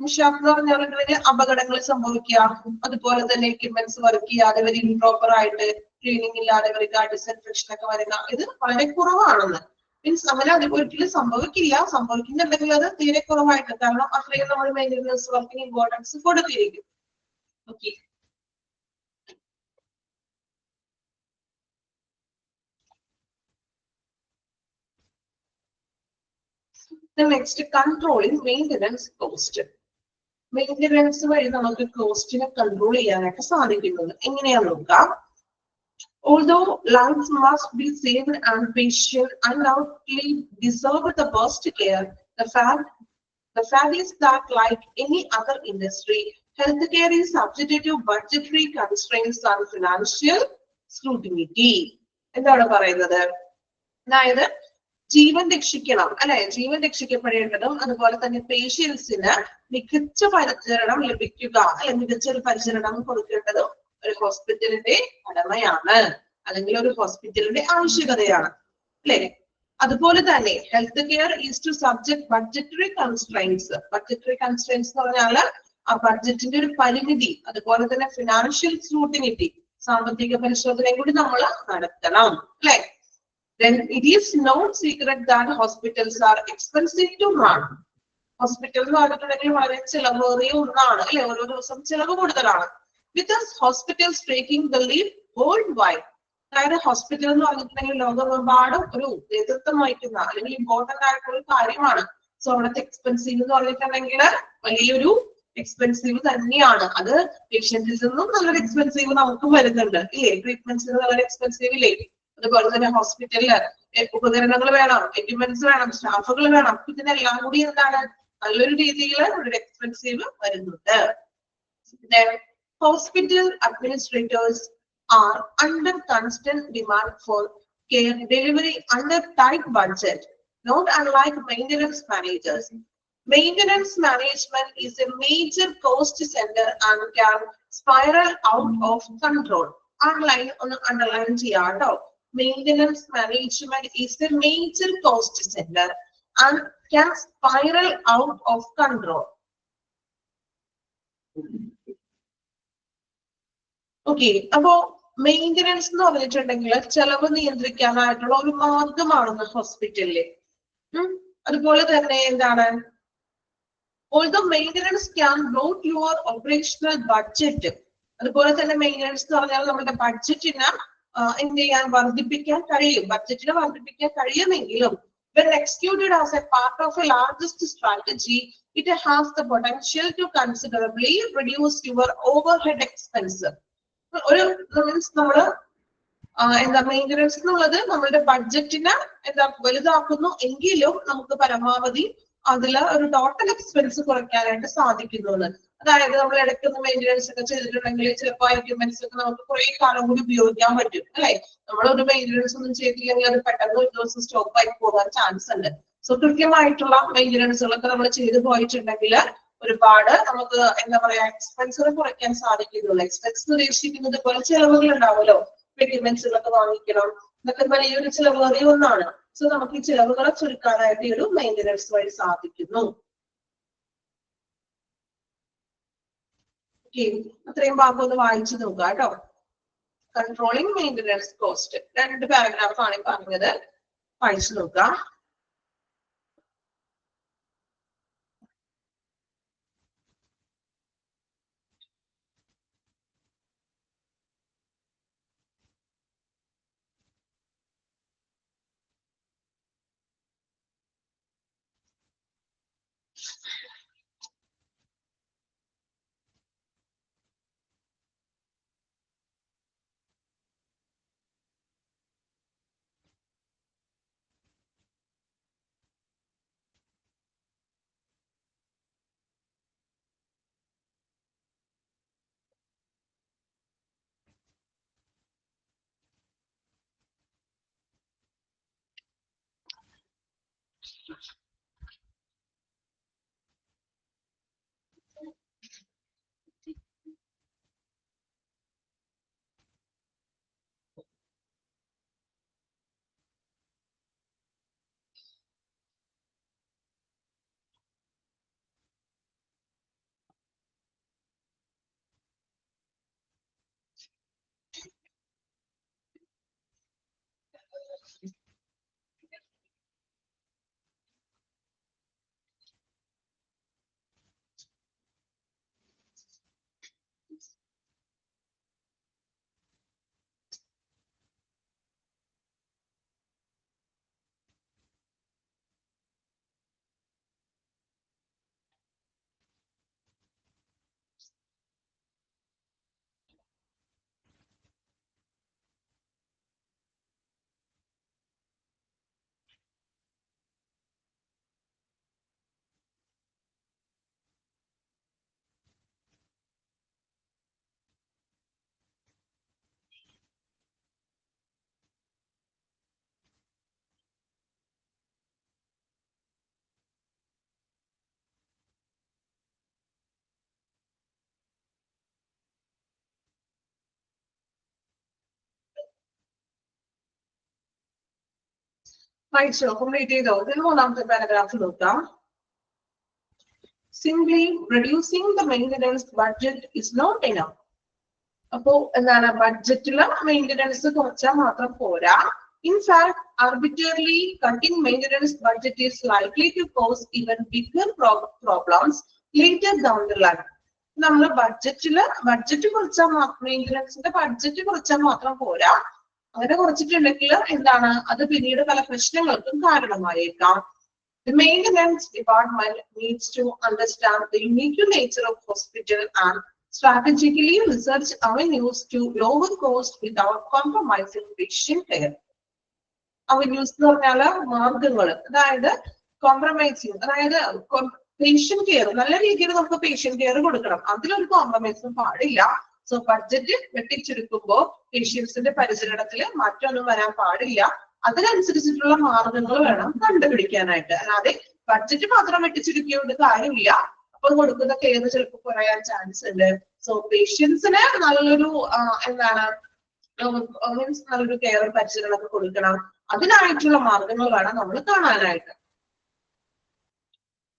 മിഷാപ്പ് എന്ന് പറഞ്ഞാൽ അപകടങ്ങൾ സംഭവിക്കുക, അതുപോലെ തന്നെ എക്യുപ്മെന്റ്സ് വർക്ക് ചെയ്യാതെ വരിക, ഇംപ്രോപ്പർ ആയിട്ട് ക്ലീനിങ് ഇല്ലാതെ വരിക, ഡിസ്ഇൻഫെക്ഷൻ ഒക്കെ വരിക, ഇത് വളരെ കുറവാണെന്ന്. മീൻസ് അങ്ങനെ അത് ഒരിക്കലും സംഭവിക്കില്ല, സംഭവിക്കുന്നുണ്ടെങ്കിൽ അത് തീരെ കുറവായിട്ട്, കാരണം അത്രയും നമ്മൾ മെയിൻ്റനൻസ് വർക്കിന് ഇമ്പോർട്ടൻസ് കൊടുത്തിരിക്കും. Okay, the next, controlling maintenance cost. Maintenance വഴി നമുക്ക് കോസ്റ്റിനെ കൺട്രോൾ ചെയ്യാനായിട്ട് സാധിക്കുന്നത് എങ്ങനെയാന്ന് നോക്കാം. Although lives must be saved and patients undoubtedly deserve the best care, the fact is that, like any other industry, healthcare is subject to budgetary constraints and financial scrutiny. എന്താണ് പറയുന്നത്? അതായത് ജീവൻ രക്ഷിക്കണം അല്ലെ, ജീവൻ രക്ഷിക്കപ്പെടേണ്ടതും അതുപോലെ തന്നെ പേഷ്യൻസിന് മികച്ച പരിചരണം ലഭിക്കുക അല്ലെ, മികച്ച ഒരു പരിചരണം കൊടുക്കേണ്ടതും ഒരു ഹോസ്പിറ്റലിന്റെ കടമയാണ്, അല്ലെങ്കിൽ ഒരു ഹോസ്പിറ്റലിന്റെ ആവശ്യകതയാണ്, അല്ലെ? അതുപോലെ തന്നെ health care is to subject budgetary constraints. Budgetary constraints എന്ന് പറഞ്ഞാൽ ആ ബഡ്ജറ്റിന്റെ ഒരു പരിമിതി, അതുപോലെ തന്നെ ഫിനാൻഷ്യൽ സ്ക്രൂട്ടിനിറ്റി, സാമ്പത്തിക പരിശോധനയും കൂടി നമ്മൾ നടത്തണം, അല്ലെ? Then it is no secret that hospitals are expensive to run. Hospital എന്ന് പറഞ്ഞിട്ടുണ്ടെങ്കിൽ വളരെ ചിലവേറിയ ഒന്നാണ്, അല്ലെ? ഓരോ ദിവസം ചിലവ് കൂടുതലാണ്. With us hospitals taking the lead worldwide. അതായത് ഹോസ്പിറ്റൽ എന്ന് പറഞ്ഞിട്ടുണ്ടെങ്കിൽ ലോകമെമ്പാടും ഒരു നേതൃത്വം വഹിക്കുന്ന അല്ലെങ്കിൽ ഇമ്പോർട്ടന്റ് ആയിട്ടുള്ള ഒരു കാര്യമാണ്. സോ അവിടുത്തെ എക്സ്പെൻസീവ് എന്ന് പറഞ്ഞിട്ടുണ്ടെങ്കിൽ വലിയൊരു എക്സ്പെൻസീവ് തന്നെയാണ്. അത് പേഷ്യന്റിൽ നിന്നും നല്ലൊരു എക്സ്പെൻസീവ് നമുക്കും വരുന്നുണ്ട്, ഇല്ലേ? ട്രീറ്റ്മെന്റ്സിന് നല്ലൊരു എക്സ്പെൻസീവ് ഇല്ലേ? അതുപോലെ തന്നെ ഹോസ്പിറ്റലില് ഉപകരണങ്ങൾ വേണം, എക്യുപ്മെന്റ്സ് വേണം, സ്റ്റാഫുകൾ വേണം. ഇതിനെല്ലാം കൂടി എന്താണ് നല്ലൊരു രീതിയിൽ ഒരു എക്സ്പെൻസീവ് വരുന്നുണ്ട്. Hospital administrators are under constant demand for care delivery under tight budget, not unlike maintenance managers. Maintenance management is a major cost center and can spiral out of control. Underline ചെയ്യാട്ടോ. Maintenance management is a major cost center and can spiral out of control. Okay, അപ്പോ maintenance എന്ന് പറഞ്ഞിട്ടുണ്ടെങ്കിൽ ചെലവ് നിയന്ത്രിക്കാനായിട്ടുള്ള ഒരു മാർഗമാണെന്ന് ഹോസ്പിറ്റലില്. അതുപോലെ തന്നെ എന്താണ്, although maintenance can bloat your operational budget. അതുപോലെ തന്നെ മെയിൻ്റനൻസ് എന്ന് പറഞ്ഞാൽ നമ്മുടെ ബഡ്ജറ്റിനെ എന്ത് ചെയ്യാൻ വർദ്ധിപ്പിക്കാൻ കഴിയും, ബഡ്ജറ്റിനെ വർദ്ധിപ്പിക്കാൻ കഴിയുമെങ്കിലും when executed as a part of a largest strategy, it has the potential to considerably reduce your overhead expense. ഒരു മീൻസ് നമ്മള് എന്താ മെയിൻ്റനൻസ് എന്നുള്ളത് നമ്മളുടെ ബഡ്ജറ്റിനെ എന്താ വലുതാക്കുന്നു എങ്കിലും നമുക്ക് പരമാവധി അതിൽ ഒരു ടോട്ടൽ എക്സ്പെൻസ് കുറയ്ക്കാനായിട്ട് സാധിക്കുന്നു. അതായത് നമ്മൾ ഇടയ്ക്കൊന്ന് മെയിൻ്റനൻസ് ഒക്കെ ചെയ്തിട്ടുണ്ടെങ്കിൽ ചിലപ്പോൾ എക്യുപ്മെന്റ്സ് ഒക്കെ നമുക്ക് കുറെ കാലം കൂടി ഉപയോഗിക്കാൻ പറ്റും, അല്ലെ? നമ്മളൊരു മെയിൻ്റനൻസ് ഒന്നും ചെയ്തില്ലെങ്കിൽ അത് പെട്ടെന്ന് ഒരു ദിവസം സ്റ്റോപ്പ് ആയി പോകാൻ ചാൻസ് ഉണ്ട്. സോ കൃത്യമായിട്ടുള്ള മെയിൻ്റനൻസുകളൊക്കെ നമ്മൾ ചെയ്തു പോയിട്ടുണ്ടെങ്കിൽ ഒരുപാട് നമുക്ക് എന്താ പറയാ എക്സ്പെൻസുകൾ കുറയ്ക്കാൻ സാധിക്കുന്നുള്ളൂ. എക്സ്പെൻസ് ഉദ്ദേശിക്കുന്നത് പോലെ ചിലവുകൾ ഉണ്ടാവുമല്ലോ, എക്യുപ്മെന്റ്സുകളൊക്കെ വാങ്ങിക്കണം, ഇതൊക്കെ വലിയൊരു ചിലവേറിയ ഒന്നാണ്. സോ നമുക്ക് ഈ ചിലവുകളെ ചുരുക്കാനായിട്ട് ഈ ഒരു മെയിൻ്റനൻസ് വഴി സാധിക്കുന്നു. അത്രയും ഭാഗം ഒന്ന് വായിച്ചു നോക്കുക കേട്ടോ. കൺട്രോളിങ് മെയിൻ്റനൻസ് കോസ്റ്റ് 2 പാരഗ്രാഫ് ആണ് പറഞ്ഞത്, വായിച്ചു നോക്കുക. വായിച്ചോ, കംപ്ലീറ്റ് ചെയ്തോ? ഇതിൽ മൂന്നാമത്തെ പാരഗ്രാഫ് നോക്കാം. Simply reducing the maintenance budget is not enough. അപ്പോ എന്താണ്, ബഡ്ജറ്റില് മെയിൻ്റനൻസ് കുറച്ചാൽ മാത്രം പോരാ. In fact, arbitrarily cutting maintenance budget is likely to cause even bigger problems later down the line. നമ്മൾ ബഡ്ജറ്റ് കുറച്ചാൽ മാത്രം, മെയിൻ്റനൻസിന്റെ ബഡ്ജറ്റ് കുറച്ചാൽ മാത്രം പോരാ. അങ്ങനെ കുറച്ചിട്ടുണ്ടെങ്കിൽ എന്താണ്, അത് പിന്നീട് പല പ്രശ്നങ്ങൾക്കും കാരണമായേക്കാം. The maintenance department needs to understand the unique nature of hospital and strategically research avenues to lower cost without compromising patient care. Avenues എന്ന് പറഞ്ഞാല് മാർഗങ്ങൾ, അതായത് കോംപ്രമൈസിങ്, അതായത് പേഷ്യന്റ് കെയർ, നല്ല രീതിയിൽ നമുക്ക് പേഷ്യന്റ് കെയർ കൊടുക്കണം, അതിലൊരു കോംപ്രമൈസും പാടില്ല. സോ ബഡ്ജറ്റ് വെട്ടിച്ചുരുക്കുമ്പോൾ പേഷ്യൻസിന്റെ പരിചരണത്തില് മാറ്റമൊന്നും വരാൻ പാടില്ല. അതിനനുസരിച്ചിട്ടുള്ള മാർഗങ്ങൾ വേണം കണ്ടുപിടിക്കാനായിട്ട്. അല്ലാതെ ബഡ്ജറ്റ് മാത്രം വെട്ടിച്ചുരുക്കിയോണ്ട് കാര്യമില്ല. അപ്പോൾ കൊടുക്കുന്ന കെയർ ചിലപ്പോൾ കുറയാൻ ചാൻസ് ഉണ്ട്. സോ പേഷ്യൻസിന് നല്ലൊരു എന്താണ്, നല്ലൊരു കെയർ പരിചരണമൊക്കെ കൊടുക്കണം. അതിനായിട്ടുള്ള മാർഗങ്ങൾ വേണം നമ്മൾ കാണാനായിട്ട്.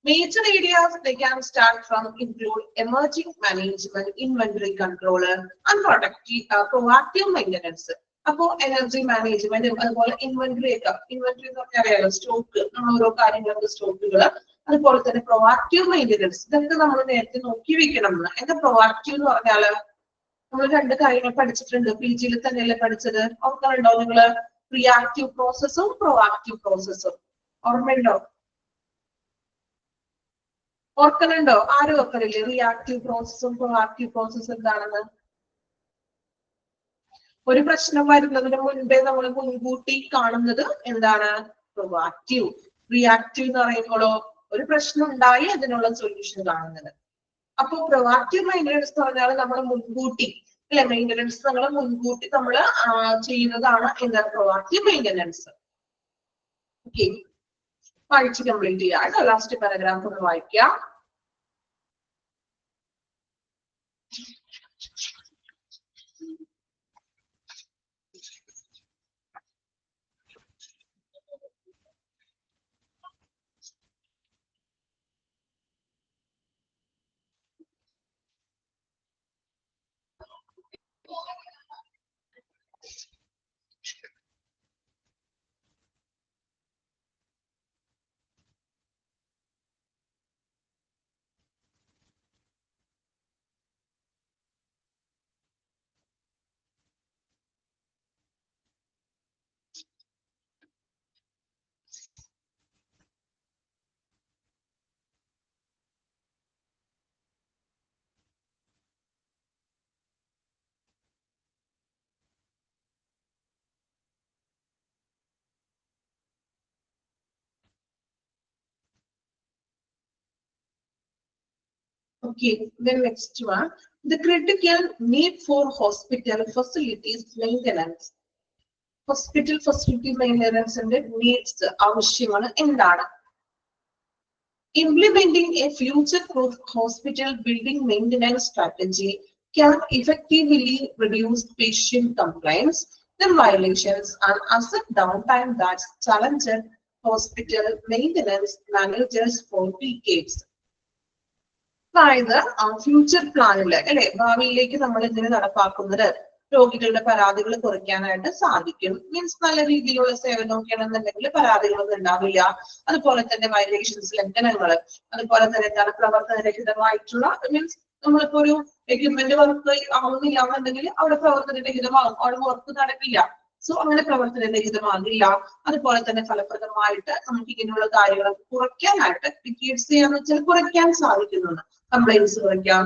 Major areas they can start from include emerging management, inventory control, and proactive maintenance. അപ്പോൾ എനർജി മാനേജ്മെന്റും അതുപോലെ ഇൻവെന്ററി ഒക്കെ, ഇൻവെന്ററി എന്ന് പറഞ്ഞാൽ സ്റ്റോക്ക്, നമ്മൾ ഓരോ കാര്യങ്ങൾക്ക് സ്റ്റോക്കുകൾ, അതുപോലെ തന്നെ പ്രൊവാക്റ്റീവ് മെയിൻ്റനൻസ്, ഇതൊക്കെ നമ്മൾ നേരത്തെ നോക്കി വെക്കണം. എന്താ പ്രൊവാക്റ്റീവ് എന്ന് പറഞ്ഞാല്, നമ്മൾ രണ്ട് കാര്യങ്ങൾ പഠിച്ചിട്ടുണ്ട്, PG തന്നെയല്ലേ പഠിച്ചത്, ഓർക്കുന്നുണ്ടോ നിങ്ങള്? റിയാക്റ്റീവ് പ്രോസസ്സും പ്രൊവാക്റ്റീവ് പ്രോസസ്സും ഓർമ്മയുണ്ടോ? ഓർക്കുന്നുണ്ടോ? ആരും ഓർക്കണില്ലേ റിയാക്റ്റീവ് പ്രോസസ്സും പ്രൊവാക്റ്റീവ് പ്രോസസ്സും എന്താണെന്ന്? ഒരു പ്രശ്നം വരുന്നതിന് മുൻപേ നമ്മൾ മുൻകൂട്ടി കാണുന്നത് എന്താണ്? പ്രൊവാക്റ്റീവ്. റിയാക്റ്റീവ് എന്ന് പറയുമ്പോഴോ ഒരു പ്രശ്നം ഉണ്ടായി അതിനുള്ള സൊല്യൂഷൻ കാണുന്നത്. അപ്പൊ പ്രൊവാക്റ്റീവ് മെയിൻ്റനൻസ് എന്ന് പറഞ്ഞാൽ നമ്മൾ മുൻകൂട്ടി, അല്ലെ, മെയിൻ്റനൻസ് നമ്മൾ മുൻകൂട്ടി നമ്മൾ ചെയ്യുന്നതാണ് എന്താ പ്രൊവാക്റ്റീവ് മെയിൻ്റനൻസ്. ഓക്കെ, വായിച്ച് കംപ്ലീറ്റ് ചെയ്യാം. ലാസ്റ്റ് പാരഗ്രാഫ് ഒന്ന് വായിക്കാം. Okay, then next one, the critical need for hospital facilities maintenance. Hospital facility maintenance and needs ആവശ്യമാണ് എന്താണ്? Implementing a future-proof hospital building maintenance strategy can effectively reduce patient complaints, the violations, and asset downtime that challenge hospital maintenance managers for decades. അതായത് future പ്ലാനില്, അല്ലെ, ഭാവിയിലേക്ക് നമ്മൾ ഇതിനെ നടപ്പാക്കുന്നത് രോഗികളുടെ പരാതികൾ കുറയ്ക്കാനായിട്ട് സാധിക്കും. മീൻസ് നല്ല രീതിയിലുള്ള സേവനമൊക്കെ ആണെന്നുണ്ടെങ്കിൽ പരാതികളൊന്നും ഉണ്ടാവില്ല. അതുപോലെ തന്നെ വയലേഷൻസ്, ലംഘനങ്ങൾ, അതുപോലെ തന്നെ എന്താണ് പ്രവർത്തനരഹിതമായിട്ടുള്ള, മീൻസ് നമ്മളിപ്പോ ഒരു എക്യുപ്മെന്റ് വർക്ക് ആവുന്നില്ല എന്നുണ്ടെങ്കിൽ അവിടെ പ്രവർത്തനരഹിതമാകും, അവിടെ വർക്ക് നടക്കില്ല. സോ അങ്ങനെ പ്രവർത്തനരഹിതമാകില്ല. അതുപോലെ തന്നെ ഫലപ്രദമായിട്ട് നമുക്ക് ഇങ്ങനെയുള്ള കാര്യങ്ങൾ കുറയ്ക്കാനായിട്ട് ഡിക്കേറ്റ്സ് ചെയ്യാന്ന് വെച്ചാൽ കുറയ്ക്കാൻ സാധിക്കുന്നുണ്ട്. കംപ്ലൈൻസ് കുറയ്ക്കാം,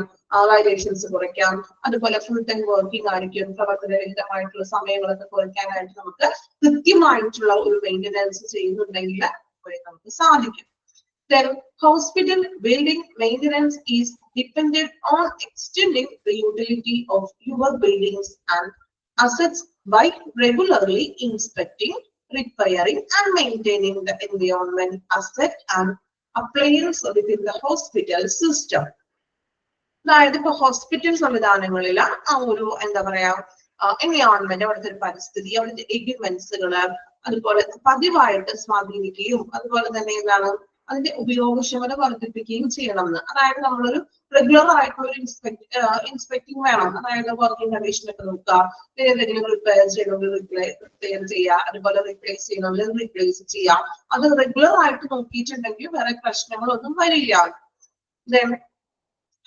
വയലേഷൻസ് കുറയ്ക്കാം, അതുപോലെ ഫുൾ ടൈം വർക്കിംഗ് ആയിരിക്കും, പ്രവർത്തനരഹിതമായിട്ടുള്ള സമയങ്ങളൊക്കെ കുറയ്ക്കാനായിട്ട് നമുക്ക് കൃത്യമായിട്ടുള്ള ഒരു മെയിൻ്റനൻസ് ചെയ്യുന്നുണ്ടെങ്കിൽ നമുക്ക് സാധിക്കും. Then hospital building maintenance is dependent on extending the utility of your buildings and assets by regularly inspecting, repairing, and maintaining the environment, asset, and appliance within the hospital system. അതായത് ഇപ്പൊ hospital സംവിധാനങ്ങളിൽ ആ ഒരു എന്താ പറയാ environment, അവിടുത്തെ ഒരു പരിസ്ഥിതി, അവിടുത്തെ എക്യുപ്മെന്റ്സുകള്, അതുപോലെ പതിവായിട്ട് സ്വാധീനിക്കുകയും അതുപോലെ തന്നെ എന്താണ് അതിന്റെ ഉപയോഗക്ഷമത വർദ്ധിപ്പിക്കുകയും ചെയ്യണമെന്ന്. അതായത് നമ്മളൊരു റെഗുലർ ആയിട്ടുള്ള ഒരു ഇൻസ്പെക്ടിങ് വേണം. അതായത് വർക്കിംഗ് കണ്ടീഷൻ ഒക്കെ നോക്കുക, ഏതെങ്കിലും റിപ്പയർ ചെയ്യണമെങ്കിൽ റിപ്പയർ ചെയ്യുക, അതുപോലെ റീപ്ലേസ് ചെയ്യണമെങ്കിൽ റീപ്ലേസ് ചെയ്യുക. അത് റെഗുലർ ആയിട്ട് നോക്കിയിട്ടുണ്ടെങ്കിൽ വേറെ പ്രശ്നങ്ങളൊന്നും വരില്ല. Then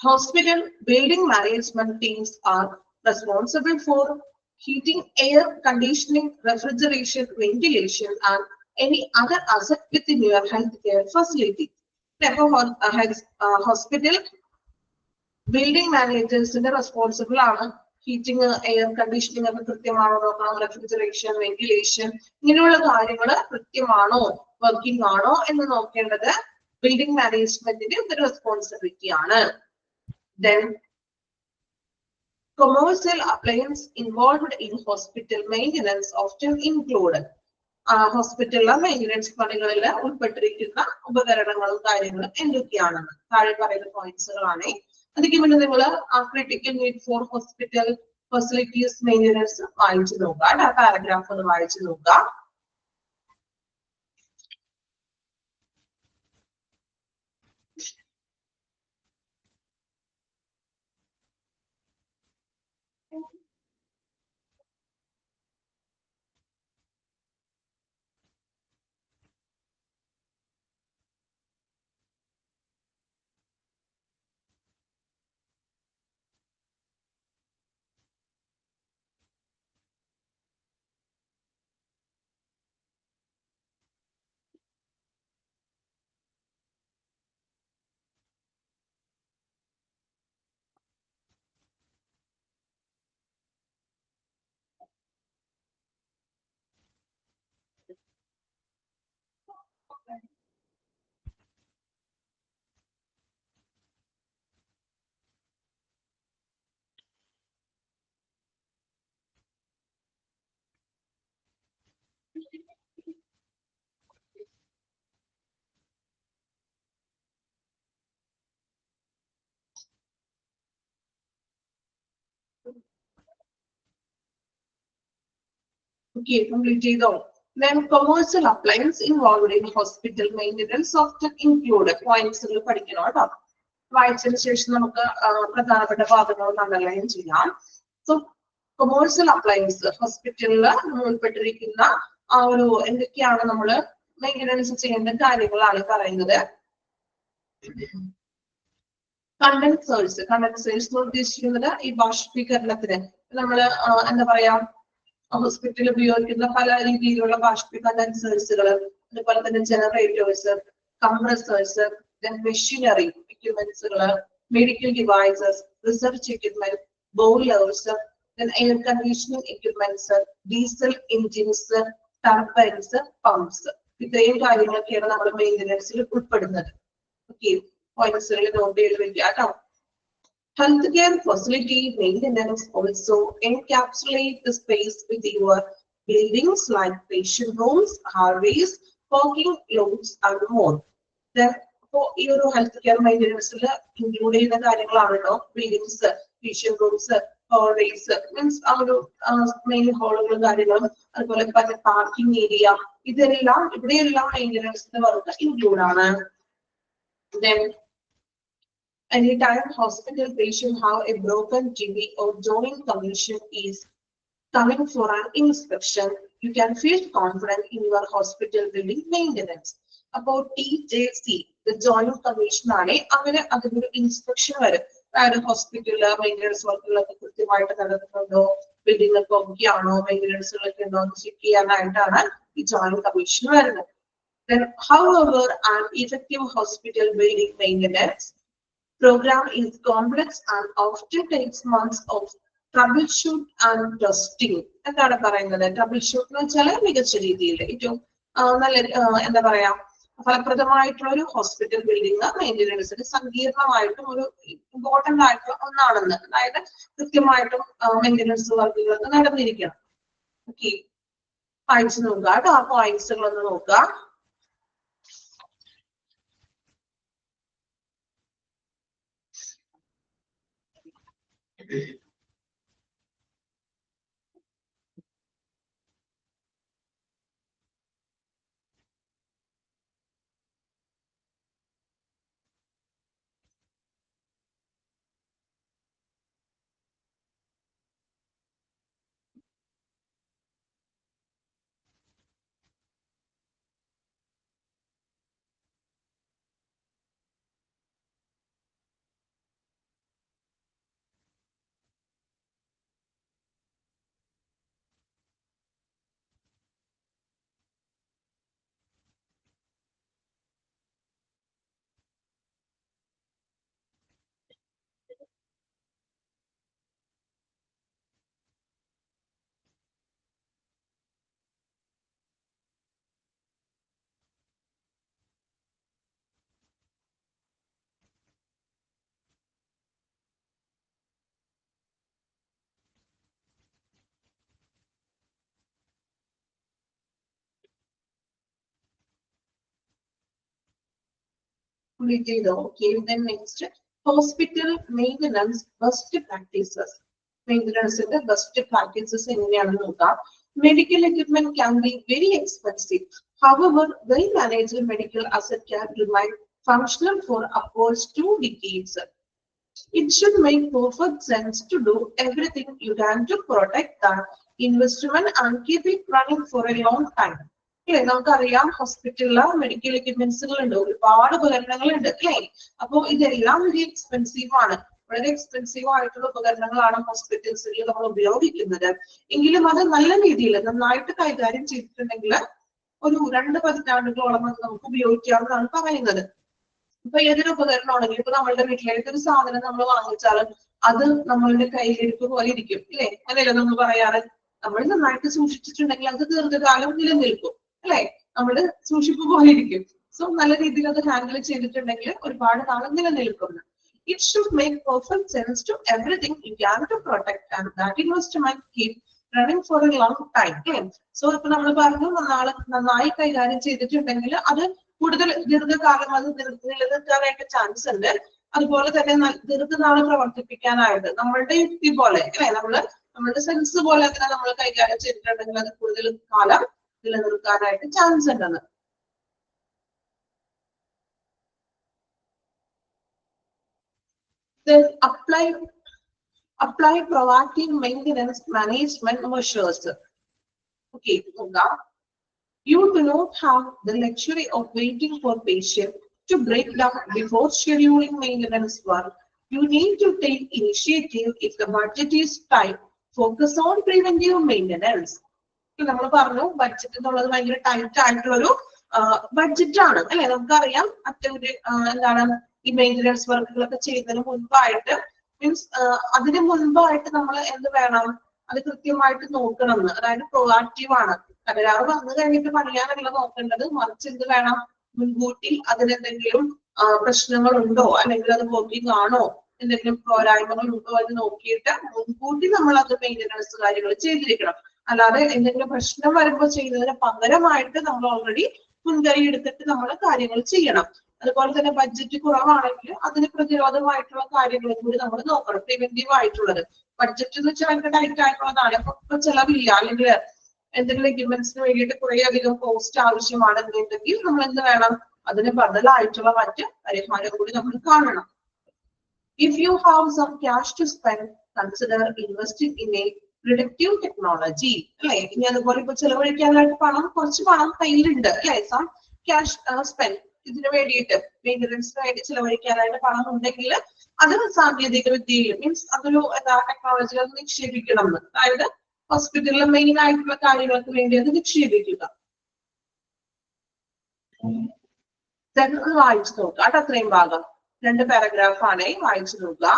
hospital building management teams are responsible for heating, air conditioning, refrigeration, ventilation, and any other asset within your healthcare facility. Therefore, hospital building managers are responsible for heating, air conditioning, refrigeration, ventilation, ഇങ്ങനെയുള്ള കാര്യങ്ങൾ കൃത്യമാണോ working ആണോ എന്ന് നോക്കേണ്ടത് building മാനേജ്മെന്റിന്റെ ഒരു responsibility ആണ്. Then commercial appliances involved in hospital maintenance often include ഹോസ്പിറ്റലിലെ maintenance പണികളിൽ ഉൾപ്പെട്ടിരിക്കുന്ന ഉപകരണങ്ങളും കാര്യങ്ങളും എന്തൊക്കെയാണെന്ന് താഴെ പറയുന്ന പോയിന്റ്സുകളാണ്. അതൊക്കെ പിന്നെ നിങ്ങൾ critical need for hospital facilities maintenance വായിച്ചു നോക്കുക. ആ പാരഗ്രാഫ് ഒന്ന് വായിച്ചു നോക്കുക. Okay, complete ചെയ്തോ? Then commercial appliance involved in hospital maintenance often include points പഠിക്കണം കേട്ടോ. വായിച്ചതിന് ശേഷം നമുക്ക് പ്രധാനപ്പെട്ട ഭാഗങ്ങൾ അണ്ടർലൈൻ ചെയ്യാം. സോ കൊമേഴ്സ്യൽ അപ്ലയൻസ് ഹോസ്പിറ്റലിൽ ഉൾപ്പെട്ടിരിക്കുന്ന ആ ഒരു എന്തൊക്കെയാണ് നമ്മൾ മെയിൻ്റനൻസ് ചെയ്യേണ്ട കാര്യങ്ങളാണ് പറയുന്നത്. കണ്ടൻസേഴ്സ് എന്ന് ഉദ്ദേശിക്കുന്നത് ഈ ബാഷ്പീകരണത്തിന് നമ്മൾ എന്താ പറയാ ഹോസ്പിറ്റലിൽ ഉപയോഗിക്കുന്ന പല രീതിയിലുള്ള കണ്ടൻസേഴ്സുകൾ, അതുപോലെ തന്നെ ജനറേറ്റേഴ്സ്, കംപ്രസേഴ്സ്, മെഷീനറി എക്യുപ്മെന്റ്സുകൾ, medical devices, research equipment, boilers, air conditioning equipments, diesel engines, turbines, pumps, ഇത്രയും കാര്യങ്ങളൊക്കെയാണ് നമ്മൾ മെയിൻ്റനൻസിൽ ഉൾപ്പെടുന്നത്. ഓക്കെ, പോയിന്റ്സുകൾ നോട്ട് ചെയ്ത് വെക്കുക കേട്ടോ. Healthcare facility maintenance also encapsulate the space with your buildings like patient rooms, hallways, parking lots, and more. Then, for your healthcare maintenance, include ചെയ്യുന്ന കാര്യങ്ങളാണല്ലോ buildings, patient rooms, hallways, means main ഹോളുകളും കാര്യങ്ങളും, അതുപോലെ തന്നെ parking area, ഇതെല്ലാം ഇവിടെയെല്ലാം മെയിൻ്റനൻസിന്റെ work include ആണ്. Then anytime hospital patient have a broken TV or joint condition is coming for an inspection, you can feel confident in your hospital building maintenance. About TJC, the joint condition ആണ്, അങ്ങനെ അതിന്റെ inspection വരും. അതായത് ഹോസ്പിറ്റലിലെ maintenance വർക്കുകളൊക്കെ കൃത്യമായിട്ട് നടക്കുന്നുണ്ടോ, building ഒക്കെ ഓക്കെ ആണോ, മെയിൻ്റനൻസുകളൊക്കെ ഉണ്ടോ എന്ന് ചെക്ക് ചെയ്യാനായിട്ടാണ് ഈ ജോയിന്റ് കമ്മീഷൻ വരുന്നത്. Then, however, an effective hospital building maintenance program is complex and often takes months of troubleshoot and testing. എന്താണ് പറയുന്നത്? troubleshoot എന്ന് വെച്ചാൽ മികച്ച രീതിയിൽ ഏറ്റവും നല്ല എന്താ പറയാ ഫലപ്രദമായിട്ടുള്ള ഒരു ഹോസ്പിറ്റൽ ബിൽഡിംഗ് മെയിൻ്റനൻസിന് സങ്കീർണമായിട്ടും ഒരു ഇമ്പോർട്ടന്റ് ആയിട്ടുള്ള ഒന്നാണെന്ന്. അതായത് കൃത്യമായിട്ടും മെയിൻ്റനൻസ് വർക്കുകളൊക്കെ നടന്നിരിക്കണം. ഓക്കെ, പോയിന്റ്സ് നോക്കുക കേട്ടോ. ആ പോയിന്റ്സുകളൊന്ന് നോക്കുക. Okay, then next, hospital maintenance best practices. Maintenance in the best practices in India. Medical equipment can be very expensive. However, well-managed medical asset can remain functional for upwards 2 decades. It should make perfect sense to do everything you can to protect the investment and keep it running for a long time. അല്ലെ നമുക്കറിയാം ഹോസ്പിറ്റലില് medical എക്യുപ്മെന്റ്സുകൾ ഉണ്ട്, ഒരുപാട് ഉപകരണങ്ങൾ ഉണ്ട് അല്ലെ. അപ്പൊ ഇതെല്ലാം വലിയ എക്സ്പെൻസീവ് ആണ്, വളരെ എക്സ്പെൻസീവ് ആയിട്ടുള്ള ഉപകരണങ്ങളാണ് ഹോസ്പിറ്റൽസിൽ നമ്മൾ ഉപയോഗിക്കുന്നത്. എങ്കിലും അത് നല്ല രീതിയിൽ നന്നായിട്ട് കൈകാര്യം ചെയ്തിട്ടുണ്ടെങ്കിൽ ഒരു 2 പതിറ്റാണ്ടുകളോളം അത് നമുക്ക് ഉപയോഗിക്കാമെന്നാണ് പറയുന്നത്. ഇപ്പൊ ഏതൊരു ഉപകരണമാണെങ്കിലും ഇപ്പൊ നമ്മളുടെ വീട്ടിലേക്ക് ഒരു സാധനം നമ്മൾ വാങ്ങിച്ചാൽ അത് നമ്മളുടെ കയ്യിലിരിപ്പ് പോലെ ഇരിക്കും ഇല്ലേ, അങ്ങനെയല്ലേ നമ്മൾ പറയാറ്. നമ്മൾ നന്നായിട്ട് സൂക്ഷിച്ചിട്ടുണ്ടെങ്കിൽ അത് ദീർഘകാലം നിലനിൽക്കും അല്ലെ, നമ്മള് സൂക്ഷിപ്പ് പോലെ ഇരിക്കും. സോ നല്ല രീതിയിൽ അത് ഹാൻഡിൽ ചെയ്തിട്ടുണ്ടെങ്കിൽ ഒരുപാട് നാളെ നിലനിൽക്കുന്നു. It should make perfect sense to everything you can to protect and that investment keep running for a long time. So ഇപ്പൊ നമ്മൾ പറഞ്ഞു നന്നായി കൈകാര്യം ചെയ്തിട്ടുണ്ടെങ്കിൽ അത് കൂടുതൽ ദീർഘകാലം അത് നിലനിർത്താനായിട്ട് ചാൻസ് ഉണ്ട്. അതുപോലെ തന്നെ ദീർഘനാള് പ്രവർത്തിപ്പിക്കാനായിട്ട് നമ്മളുടെ യുക്തി പോലെ അല്ലെ, നമ്മളുടെ സെൻസ് പോലെ തന്നെ നമ്മൾ കൈകാര്യം ചെയ്തിട്ടുണ്ടെങ്കിൽ അത് കൂടുതൽ കാലം നിലനിർത്താനായിട്ട് ചാൻസ് ഉണ്ടെന്ന്. Then apply proactive maintenance management measures. Okay, you do not have the luxury of waiting for patient to break down before scheduling maintenance work. You need to take initiative if the budget is tight. Focus on preventive maintenance. നമ്മൾ പറഞ്ഞു budget എന്നുള്ളത് ഭയങ്കര tight ആയിട്ടുള്ള ഒരു budget ആണ് അല്ലെ. നമുക്കറിയാം എന്താണ് ഈ മെയിൻ്റനൻസ് വർക്കുകളൊക്കെ ചെയ്യുന്നതിന് മുൻപായിട്ട്, മീൻസ് അതിന് മുൻപായിട്ട് നമ്മൾ എന്ത് വേണം, അത് കൃത്യമായിട്ട് നോക്കണം എന്ന്. അതായത് പ്രൊആക്റ്റീവ് ആണ്. തകരാറ് വന്നു കഴിഞ്ഞിട്ട് പണിയാനല്ല നോക്കേണ്ടത്, മറിച്ച് എന്ത് വേണം, മുൻകൂട്ടി അതിനെന്തെങ്കിലും പ്രശ്നങ്ങളുണ്ടോ അല്ലെങ്കിൽ അത് വർക്കിംഗ് ആണോ, എന്തെങ്കിലും പോരായ്മകൾ ഉണ്ടോ എന്ന് നോക്കിയിട്ട് മുൻകൂട്ടി നമ്മൾ അത് മെയിൻ്റനൻസ് കാര്യങ്ങൾ ചെയ്തിരിക്കണം. അല്ലാതെ എന്തെങ്കിലും പ്രശ്നം വരുമ്പോൾ ചെയ്യുന്നതിന് പകരമായിട്ട് നമ്മൾ ഓൾറെഡി മുൻകൈ എടുത്തിട്ട് നമ്മൾ കാര്യങ്ങൾ ചെയ്യണം. അതുപോലെ തന്നെ ബഡ്ജറ്റ് കുറവാണെങ്കിൽ അതിന് പ്രതിരോധമായിട്ടുള്ള കാര്യങ്ങളും കൂടി നമ്മൾ നോക്കണം, പ്രിവെന്റീവ് ആയിട്ടുള്ളത്. ബഡ്ജറ്റ് എന്ന് വെച്ചാൽ ഭയങ്കര ടൈറ്റ് ആയിട്ടുള്ളതാണ്, അപ്പൊ ചെലവില്ല അല്ലെങ്കിൽ എന്തെങ്കിലും എക്യുപ്മെന്റ്സിന് വേണ്ടിയിട്ട് കുറെ അധികം കോസ്റ്റ് ആവശ്യമാണെന്നുണ്ടെങ്കിൽ നമ്മൾ എന്ത് വേണം, അതിന് ബദലായിട്ടുള്ള മറ്റ് പരിഹാരം കൂടി നമ്മൾ കാണണം. If you have some cash to spend, consider investing in a predictive technology. അല്ലെ, ഇനി അതുപോലെ ഇപ്പൊ ചെലവഴിക്കാനായിട്ട് കുറച്ച് പണം കയ്യിലുണ്ട് അല്ലെ, സം ക്യാഷ് സ്പെൻഡ് ഇതിന് വേണ്ടിയിട്ട് മെയിൻ്റനൻസിന് വേണ്ടി ചെലവഴിക്കാനായിട്ട് പണം ഉണ്ടെങ്കിൽ അത് സാങ്കേതിക വിദ്യയിൽ മീൻസ് അതൊരു ടെക്നോളജിയിൽ അത് നിക്ഷേപിക്കണം എന്ന്. അതായത് ഹോസ്പിറ്റലിലെ മെയിൻ ആയിട്ടുള്ള കാര്യങ്ങൾക്ക് വേണ്ടി അത് നിക്ഷേപിക്കുക. വായിച്ചു നോക്കുക കേട്ടോ, അത്രയും ഭാഗം 2 പാരഗ്രാഫ് ആണ്, വായിച്ചു നോക്കുക.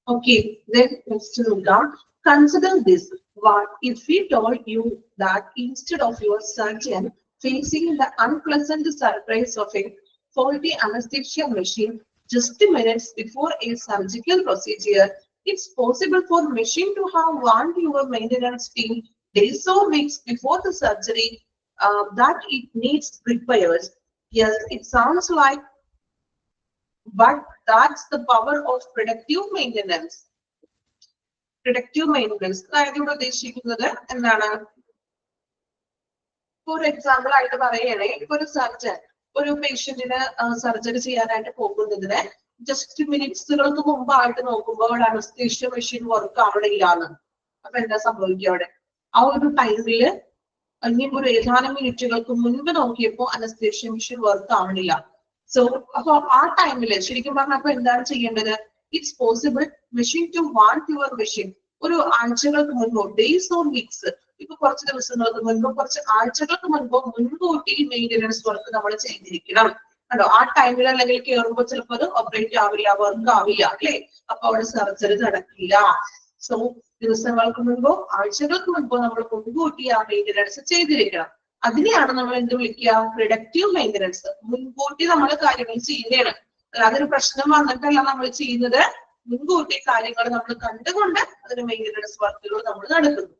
Okay, then let's look down. Consider this. What if we told you that instead of your surgeon facing the unpleasant surprise of a faulty anesthesia machine, just minutes before a surgical procedure, it's possible for machine to have warned your maintenance team days or weeks before the surgery that it needs repairs. Yes, it sounds like, but that's the power of predictive maintenance. Predictive maintenance. അതായത് ഇവിടെ ഉദ്ദേശിക്കുന്നത് എന്താണ്? For example ആയിട്ട് പറയണേ, ഇപ്പൊ ഒരു surgeon ഒരു പേഷ്യന്റിന് surgery ചെയ്യാനായിട്ട് പോകുന്നതിന് ജസ്റ്റ് മിനിറ്റ്സുകൾക്ക് മുമ്പായിട്ട് നോക്കുമ്പോൾ അനസ്തേഷ്യ മെഷീൻ വർക്ക് ആവണില്ലാന്ന്. അപ്പൊ എന്താ സംഭവിക്കുക അവിടെ? ആ ഒരു ടൈമില് ഇനി ഒരു ഏതാനും മിനിറ്റുകൾക്ക് മുൻപ് നോക്കിയപ്പോ അനസ്തേഷ്യ മെഷീൻ വർക്ക് ആവണില്ല. സോ അപ്പൊ ആ ടൈമില് ശരിക്കും പറഞ്ഞപ്പോ എന്താണ് ചെയ്യേണ്ടത്? It's possible machine to want your machine. ഒരു ആഴ്ചകൾക്ക് മുൻപോ, ഡേയ്സ് ഓർ വീക്സ്, ഇപ്പൊ കുറച്ച് ദിവസങ്ങൾക്ക് മുൻപോ കുറച്ച് ആഴ്ചകൾക്ക് മുൻപോ മുൻകൂട്ടി മെയിൻ്റെനൻസ് വർക്ക് നമ്മൾ ചെയ്തിരിക്കണം. കണ്ടോ? ആ ടൈമിൽ അല്ലെങ്കിൽ കയറുമ്പോൾ ചിലപ്പോൾ അത് ഓപ്പറേറ്റ് ആവില്ല, വർക്ക് ആവില്ല, അല്ലെ? അപ്പൊ അവിടെ സർജറി നടക്കില്ല. സോ ദിവസങ്ങൾക്ക് മുൻപോ ആഴ്ചകൾക്ക് മുൻപോ നമ്മൾ മുൻകൂട്ടി ആ മെയിൻ്റെനൻസ് ചെയ്തിരിക്കണം. അതിനെയാണ് നമ്മൾ എന്ത് വിളിക്കുക? പ്രിഡക്റ്റീവ് മെയിൻ്റെനൻസ്. മുൻകൂട്ടി നമ്മൾ കാര്യങ്ങൾ ചെയ്യുകയാണ്. അതൊരു പ്രശ്നം വന്നിട്ടല്ല നമ്മൾ ചെയ്യുന്നത്. മുൻകൂട്ടി കാര്യങ്ങൾ നമ്മൾ കണ്ടുകൊണ്ട് അതിന് മെയിൻ്റെനൻസ് വർക്കുകൾ നമ്മൾ നടത്തുന്നു.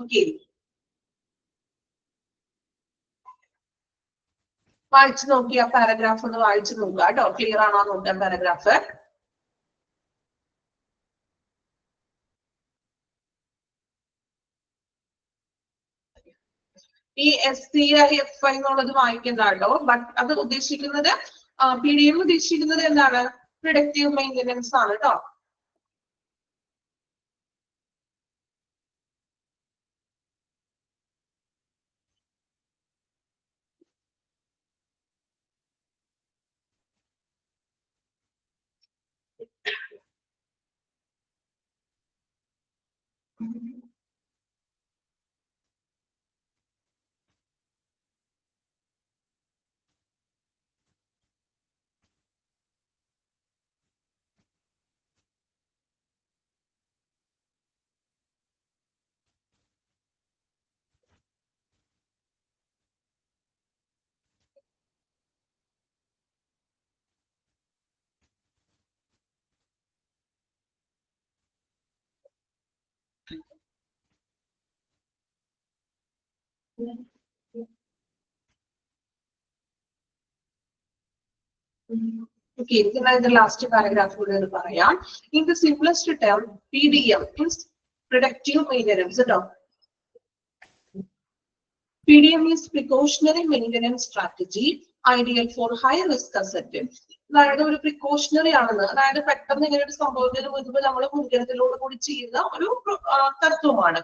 ഓക്കെ, വായിച്ചു നോക്കി ആ പാരഗ്രാഫ് ഒന്ന് വായിച്ചു നോക്കുക കേട്ടോ. ക്ലിയർ ആണോ നോക്കാം പാരഗ്രാഫ്. ഈ SCIFI എന്നുള്ളത് വായിക്കുന്നതാട്ടോ. ബട്ട് അത് ഉദ്ദേശിക്കുന്നത് PDM ഉദ്ദേശിക്കുന്നത് എന്താണ്? പ്രിഡക്റ്റീവ് മെയിൻ്റെനൻസ് ആണ് കേട്ടോ. Okay, the last paragraph കൂടെ പറയാം. In the simplest term, PDM is predictive maintenance. PDM is precautionary maintenance strategy ideal for high risk assets. അതായത് ഒരു പ്രിക്കോഷണറി ആണെന്ന്, അതായത് പെട്ടെന്ന് ഇങ്ങനെ ഒരു സംഭവത്തിന് മുൻപ് നമ്മൾ മുൻകരുതലോട് കൂടി ചെയ്യുന്ന ഒരു തത്വമാണ്.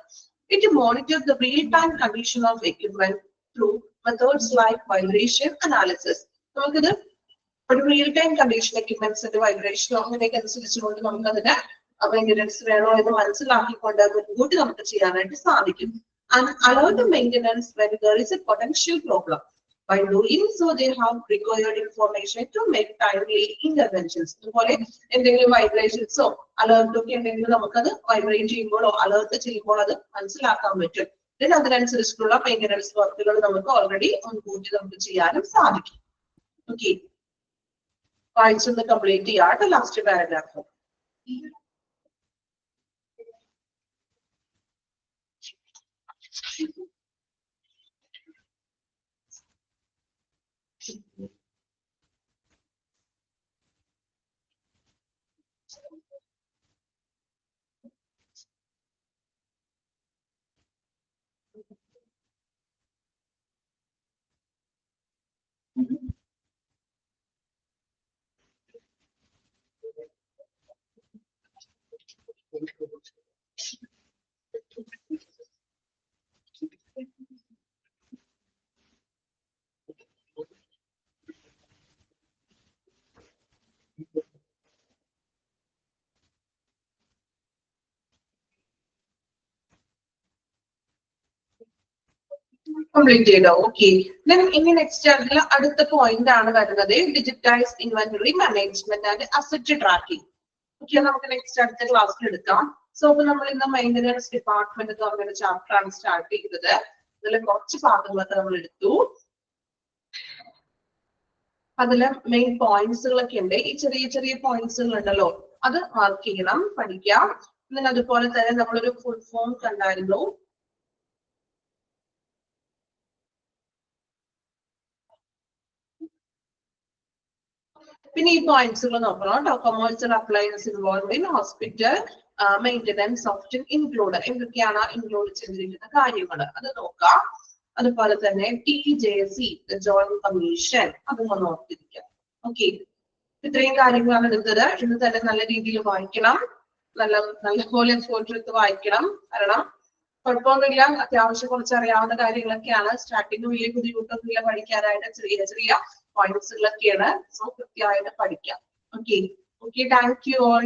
It monitors the real-time condition of equipment through methods like vibration analysis. നമുക്കിത് ഒരു റിയൽ ടൈം കണ്ടീഷൻ എക്യുപ്മെന്റ്സിന്റെ വൈബ്രേഷനോ അങ്ങനെയൊക്കെ അനുസരിച്ചുകൊണ്ട് നമുക്കതിന്റെ മെയിൻ്റെനൻസ് വേണോ എന്ന് മനസ്സിലാക്കിക്കൊണ്ട് മുൻകൂട്ടി നമുക്ക് ചെയ്യാനായിട്ട് സാധിക്കും. And allow the maintenance when there is a potential problem. By doing so, they have required information to make timely interventions. അതുപോലെ എന്തെങ്കിലും വൈബ്രേഷൻസോ അലേർട്ടോ ഒക്കെ ഉണ്ടെങ്കിൽ നമുക്കത് വൈബ്രേറ്റ് ചെയ്യുമ്പോഴോ അലേർട്ട് ചെയ്യുമ്പോൾ അത് മനസ്സിലാക്കാൻ പറ്റും. then അതിനനുസരിച്ചിട്ടുള്ള മെയിൻ്റെനൻസ് വർക്കുകൾ നമുക്ക് ഓൾറെഡി മുൻകൂട്ടി നമുക്ക് ചെയ്യാനും സാധിക്കും. ഓക്കെ, വായിച്ചൊന്ന് കംപ്ലീറ്റ് ചെയ്യാം ലാസ്റ്റ് പാരഗ്രാഫ്. കംപ്ലീറ്റ് ചെയ്തോ? ഓക്കെ, ഇനി നെക്സ്റ്റ് അതിൽ അടുത്ത പോയിന്റ് ആണ് വരുന്നത് digitise inventory management and asset tracking. Okay, നമുക്ക് നെക്സ്റ്റ് അടുത്ത ക്ലാസ്സിൽ എടുക്കാം. സോ അപ്പൊ നമ്മൾ ഇന്ന് മെയിൻ്റെനൻസ് ഡിപ്പാർട്ട്മെന്റ് എന്ന് പറഞ്ഞൊരു ചാപ്റ്റർ ആണ് സ്റ്റാർട്ട് ചെയ്തത്. ഇതിൽ കുറച്ച് ഭാഗങ്ങളൊക്കെ നമ്മൾ എടുത്തു. അതിലെ മെയിൻ പോയിന്റ്സുകളൊക്കെ ഉണ്ട്. ഈ ചെറിയ ചെറിയ പോയിന്റ്സുകൾ ഉണ്ടല്ലോ, അത് മാർക്ക് ചെയ്യണം, പഠിക്കാം. പിന്നെ അതുപോലെ തന്നെ നമ്മളൊരു ഫുൾ ഫോം കണ്ടായിരുന്നു. പിന്നെ ഈ പോയിന്റ്സുകൾ നോക്കണം കേട്ടോ. Commercial appliance involve in hospital maintenance option include, എന്തൊക്കെയാണ് ഇൻക്ലൂഡ് ചെയ്തിരിക്കുന്ന കാര്യങ്ങൾ അത് നോക്കാം. അതുപോലെ തന്നെ TJC ജോയിന്റ് കമ്മീഷൻ അതും ഒന്ന് ഓർത്തിരിക്കാം. ഓക്കെ, ഇത്രയും കാര്യങ്ങളാണ് എടുത്തത്. ഇന്ന് തന്നെ നല്ല രീതിയിൽ വായിക്കണം, നല്ലപോലെ എഫേർട്ട് എടുത്ത് വായിക്കണം. കാരണം കുഴപ്പമൊന്നുമില്ല, അത്യാവശ്യം കുറച്ച് അറിയാവുന്ന കാര്യങ്ങളൊക്കെയാണ്. സ്റ്റാർട്ടിങ് വലിയ ബുദ്ധിമുട്ടൊന്നുമില്ല പഠിക്കാനായിട്ട്, ചെറിയ ചെറിയ പോയിന്റ്സുകളൊക്കെയാണ്. സോ കൃത്യമായിട്ട് പഠിക്കാം. Okay, thank you all.